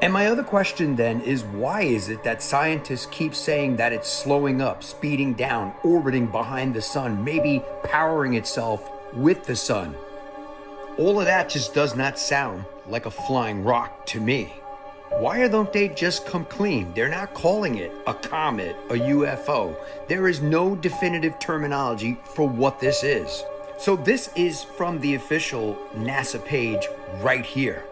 And my other question then is, why is it that scientists keep saying that it's slowing up, speeding down, orbiting behind the sun, maybe powering itself with the sun? All of that just does not sound like a flying rock to me. Why don't they just come clean? They're not calling it a comet, a UFO. There is no definitive terminology for what this is. So this is from the official NASA page right here.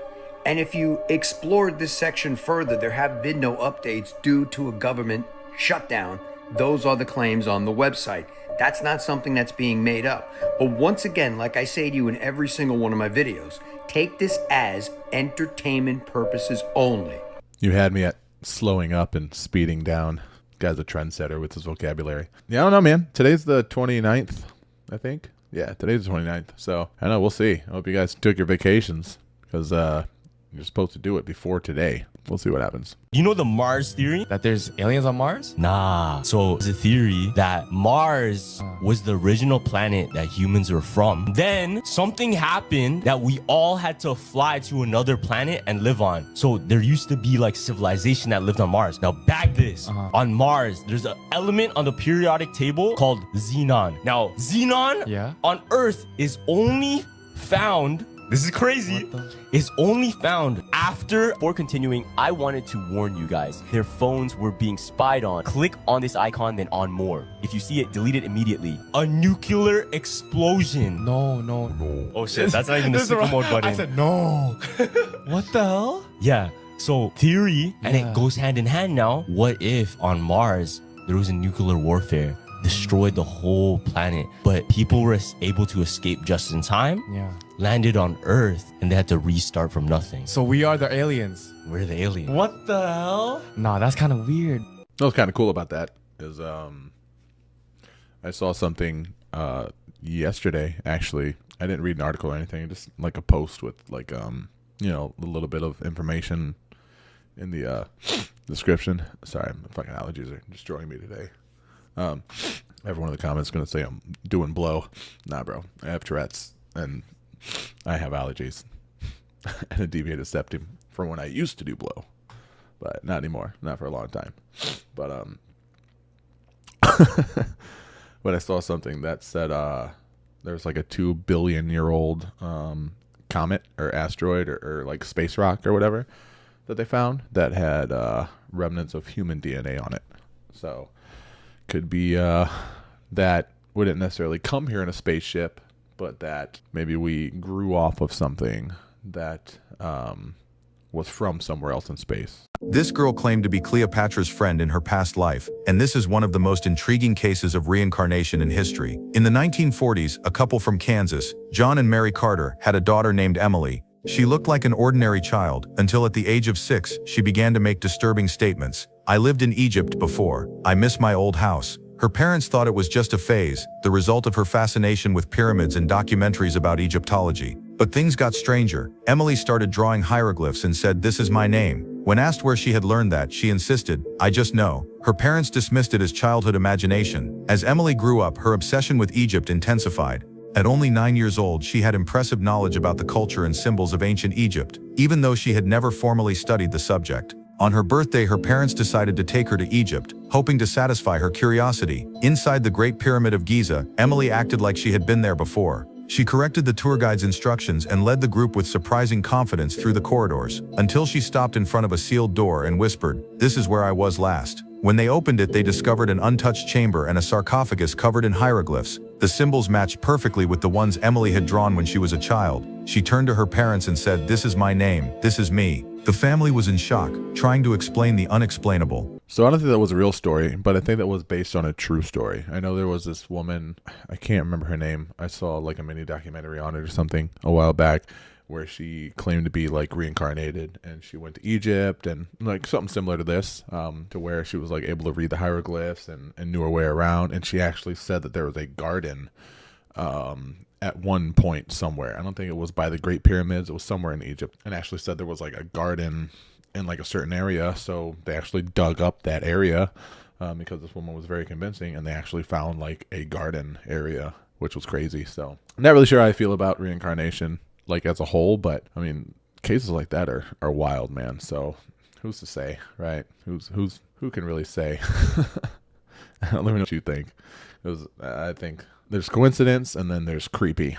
And if you explored this section further, there have been no updates due to a government shutdown. Those are the claims on the website. That's not something that's being made up. But once again, like I say to you in every single one of my videos, take this as entertainment purposes only. You had me at slowing up and speeding down. Guy's a trendsetter with his vocabulary. Yeah, I don't know, man. Today's the 29th, I think. Yeah, today's the 29th. So, I don't know. We'll see. I hope you guys took your vacations because you're supposed to do it before today. We'll see what happens. You know the Mars theory? That there's aliens on Mars? Nah. So there's a theory that Mars was the original planet that humans were from. Then something happened that we all had to fly to another planet and live on. So there used to be like civilization that lived on Mars. Now bag this. On Mars, there's an element on the periodic table called xenon. Now xenon on Earth is only found, this is crazy, is only found after. Before continuing, I wanted to warn you guys, their phones were being spied on. Click on this icon, then on more. If you see it, delete it immediately. A nuclear explosion. No. Oh shit, that's not even the super mode button. I said no. What the hell? Yeah, so theory, and it goes hand in hand now. What if on Mars, there was a nuclear warfare? Destroyed the whole planet, but people were able to escape just in time, landed on Earth, and they had to restart from nothing. So we are the aliens. We're the aliens. What the hell? Nah, that's kind of weird. What's kind of cool about that is I saw something yesterday, actually. I didn't read an article or anything, just like a post with like you know, a little bit of information in the description. Sorry, my fucking allergies are destroying me today. Everyone in the comments is going to say I'm doing blow. Nah, bro. I have Tourette's and I have allergies and a deviated septum from when I used to do blow, but not anymore. Not for a long time. But but I saw something that said there's like a 2 billion year old comet or asteroid or like space rock or whatever that they found that had remnants of human DNA on it. So could be that wouldn't necessarily come here in a spaceship, but that maybe we grew off of something that was from somewhere else in space. This girl claimed to be Cleopatra's friend in her past life, and this is one of the most intriguing cases of reincarnation in history. In the 1940s, a couple from Kansas, John and Mary Carter, had a daughter named Emily. She looked like an ordinary child, until at the age of 6, she began to make disturbing statements. "I lived in Egypt before. I miss my old house." Her parents thought it was just a phase, the result of her fascination with pyramids and documentaries about Egyptology. But things got stranger. Emily started drawing hieroglyphs and said, "This is my name." When asked where she had learned that, she insisted, "I just know." Her parents dismissed it as childhood imagination. As Emily grew up, her obsession with Egypt intensified. At only 9 years old, she had impressive knowledge about the culture and symbols of ancient Egypt, even though she had never formally studied the subject. On her birthday, her parents decided to take her to Egypt, hoping to satisfy her curiosity. Inside the Great Pyramid of Giza, Emily acted like she had been there before. She corrected the tour guide's instructions and led the group with surprising confidence through the corridors, until she stopped in front of a sealed door and whispered, "This is where I was last." When they opened it, they discovered an untouched chamber and a sarcophagus covered in hieroglyphs. The symbols matched perfectly with the ones Emily had drawn when she was a child. She turned to her parents and said, "This is my name, this is me." The family was in shock, trying to explain the unexplainable. So I don't think that was a real story, but I think that was based on a true story. I know there was this woman, I can't remember her name. I saw like a mini documentary on it or something a while back, where she claimed to be like reincarnated, and she went to Egypt and like something similar to this, to where she was like able to read the hieroglyphs and knew her way around. And she actually said that there was a garden at one point somewhere. I don't think it was by the Great Pyramids. It was somewhere in Egypt, and actually said there was like a garden in like a certain area. So they actually dug up that area because this woman was very convincing, and they actually found like a garden area, which was crazy. So I'm not really sure how I feel about reincarnation like as a whole, but I mean, cases like that are wild, man. So who's to say, right? Who can really say? Let me know what you think. I think there's coincidence and then there's creepy,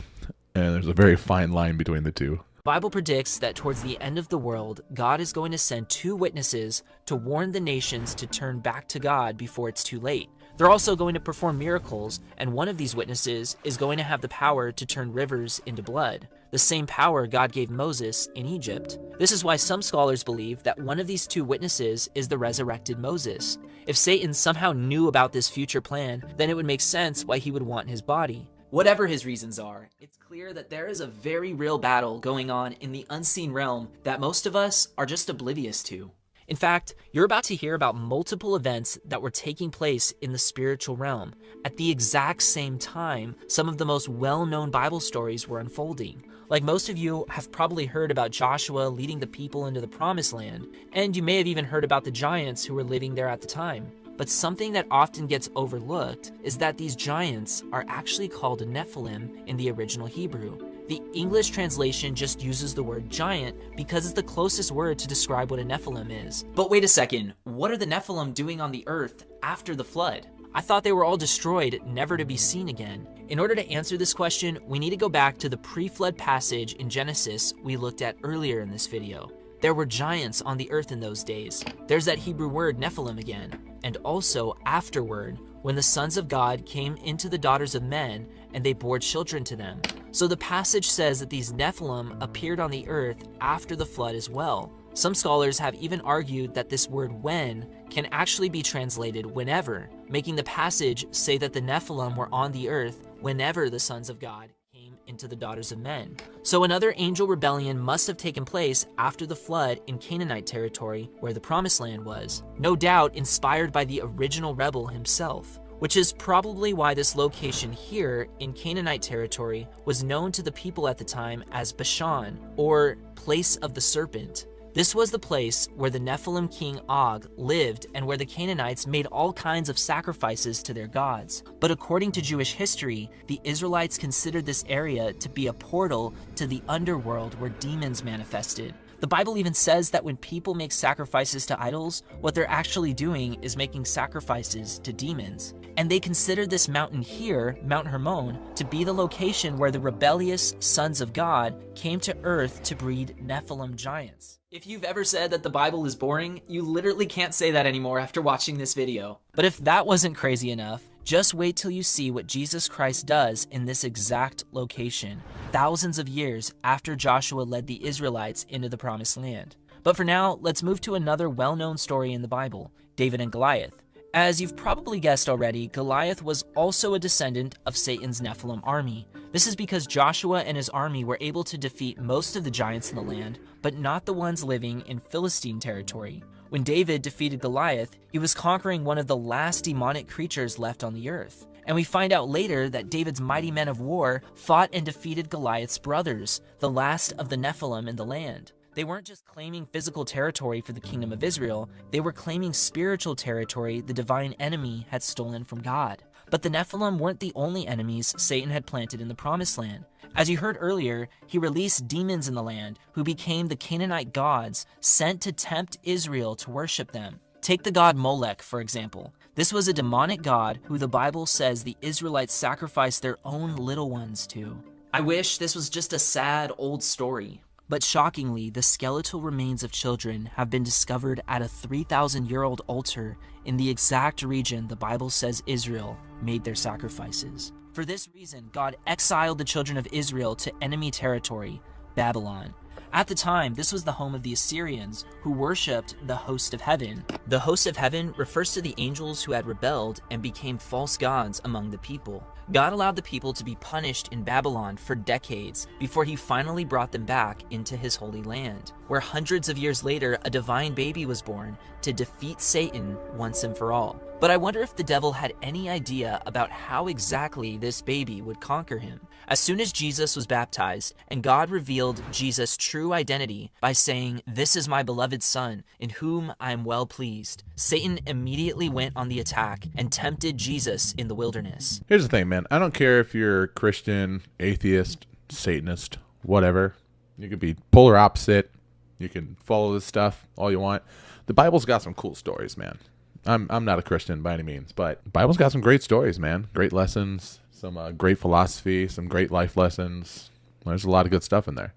and there's a very fine line between the two. The Bible predicts that towards the end of the world, God is going to send 2 witnesses to warn the nations to turn back to God before it's too late. They're also going to perform miracles, and one of these witnesses is going to have the power to turn rivers into blood, the same power God gave Moses in Egypt. This is why some scholars believe that one of these 2 witnesses is the resurrected Moses. If Satan somehow knew about this future plan, then it would make sense why he would want his body. Whatever his reasons are, it's clear that there is a very real battle going on in the unseen realm that most of us are just oblivious to. In fact, you're about to hear about multiple events that were taking place in the spiritual realm. At the exact same time, some of the most well-known Bible stories were unfolding. Like most of you have probably heard about Joshua leading the people into the promised land, and you may have even heard about the giants who were living there at the time. But something that often gets overlooked is that these giants are actually called Nephilim in the original Hebrew. The English translation just uses the word giant because it's the closest word to describe what a Nephilim is. But wait a second, what are the Nephilim doing on the earth after the flood? I thought they were all destroyed, never to be seen again. In order to answer this question, we need to go back to the pre-flood passage in Genesis we looked at earlier in this video. There were giants on the earth in those days. There's that Hebrew word Nephilim again. And also afterward, when the sons of God came into the daughters of men, and they bore children to them. So the passage says that these Nephilim appeared on the earth after the flood as well. Some scholars have even argued that this word when can actually be translated whenever, making the passage say that the Nephilim were on the earth whenever the sons of God came into the daughters of men. So another angel rebellion must have taken place after the flood in Canaanite territory where the promised land was, no doubt inspired by the original rebel himself, which is probably why this location here in Canaanite territory was known to the people at the time as Bashan, or Place of the Serpent. This was the place where the Nephilim king Og lived and where the Canaanites made all kinds of sacrifices to their gods. But according to Jewish history, the Israelites considered this area to be a portal to the underworld where demons manifested. The Bible even says that when people make sacrifices to idols, what they're actually doing is making sacrifices to demons. And they consider this mountain here, Mount Hermon, to be the location where the rebellious sons of God came to earth to breed Nephilim giants. If you've ever said that the Bible is boring, you literally can't say that anymore after watching this video. But if that wasn't crazy enough, just wait till you see what Jesus Christ does in this exact location, thousands of years after Joshua led the Israelites into the Promised Land. But for now, let's move to another well-known story in the Bible, David and Goliath. As you've probably guessed already, Goliath was also a descendant of Satan's Nephilim army. This is because Joshua and his army were able to defeat most of the giants in the land, but not the ones living in Philistine territory. When David defeated Goliath, he was conquering one of the last demonic creatures left on the earth. And we find out later that David's mighty men of war fought and defeated Goliath's brothers, the last of the Nephilim in the land. They weren't just claiming physical territory for the kingdom of Israel, they were claiming spiritual territory the divine enemy had stolen from God. But the Nephilim weren't the only enemies Satan had planted in the Promised Land. As you heard earlier, he released demons in the land who became the Canaanite gods sent to tempt Israel to worship them. Take the god Molech, for example. This was a demonic god who the Bible says the Israelites sacrificed their own little ones to. I wish this was just a sad old story. But shockingly, the skeletal remains of children have been discovered at a 3,000-year-old altar in the exact region the Bible says Israel made their sacrifices. For this reason, God exiled the children of Israel to enemy territory, Babylon. At the time, this was the home of the Assyrians, who worshipped the host of heaven. The host of heaven refers to the angels who had rebelled and became false gods among the people. God allowed the people to be punished in Babylon for decades before he finally brought them back into his holy land, where hundreds of years later a divine baby was born to defeat Satan once and for all. But I wonder if the devil had any idea about how exactly this baby would conquer him. As soon as Jesus was baptized and God revealed Jesus' true identity by saying, "This is my beloved Son, in whom I am well pleased," Satan immediately went on the attack and tempted Jesus in the wilderness. Here's the thing, man. I don't care if you're Christian, atheist, Satanist, whatever. You could be polar opposite. You can follow this stuff all you want. The Bible's got some cool stories, man. I'm not a Christian by any means, but the Bible's got some great stories, man. Great lessons, some great philosophy, some great life lessons. There's a lot of good stuff in there.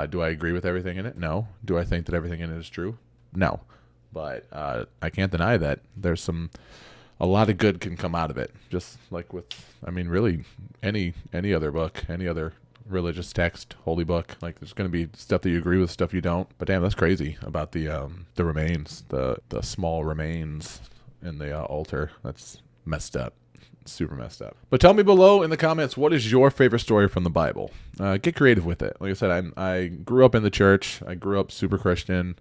Do I agree with everything in it? No. Do I think that everything in it is true? No. But I can't deny that there's a lot of good can come out of it. Just like with, I mean, really any other book, any other religious text, holy book. Like, there's going to be stuff that you agree with, stuff you don't. But damn, that's crazy about the remains, the small remains in the altar. That's messed up. Super messed up. But tell me below in the comments, what is your favorite story from the Bible? Get creative with it. Like I said, I grew up in the church. I grew up super Christian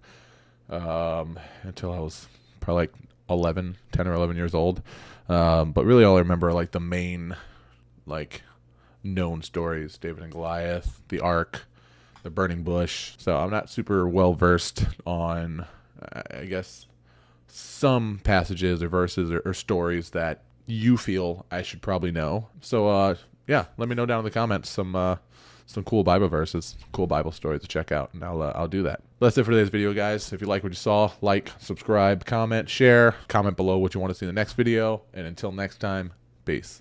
until I was probably like 10 or 11 years old. But really all I remember are like the main like known stories: David and Goliath, the Ark, the burning bush. So I'm not super well versed on, I guess, some passages or verses or stories that you feel I should probably know. So yeah, let me know down in the comments some cool Bible verses, cool Bible stories to check out, and I'll do that. That's it for today's video, guys. If you like what you saw, like, subscribe, comment, share, comment below what you want to see in the next video, and until next time, peace.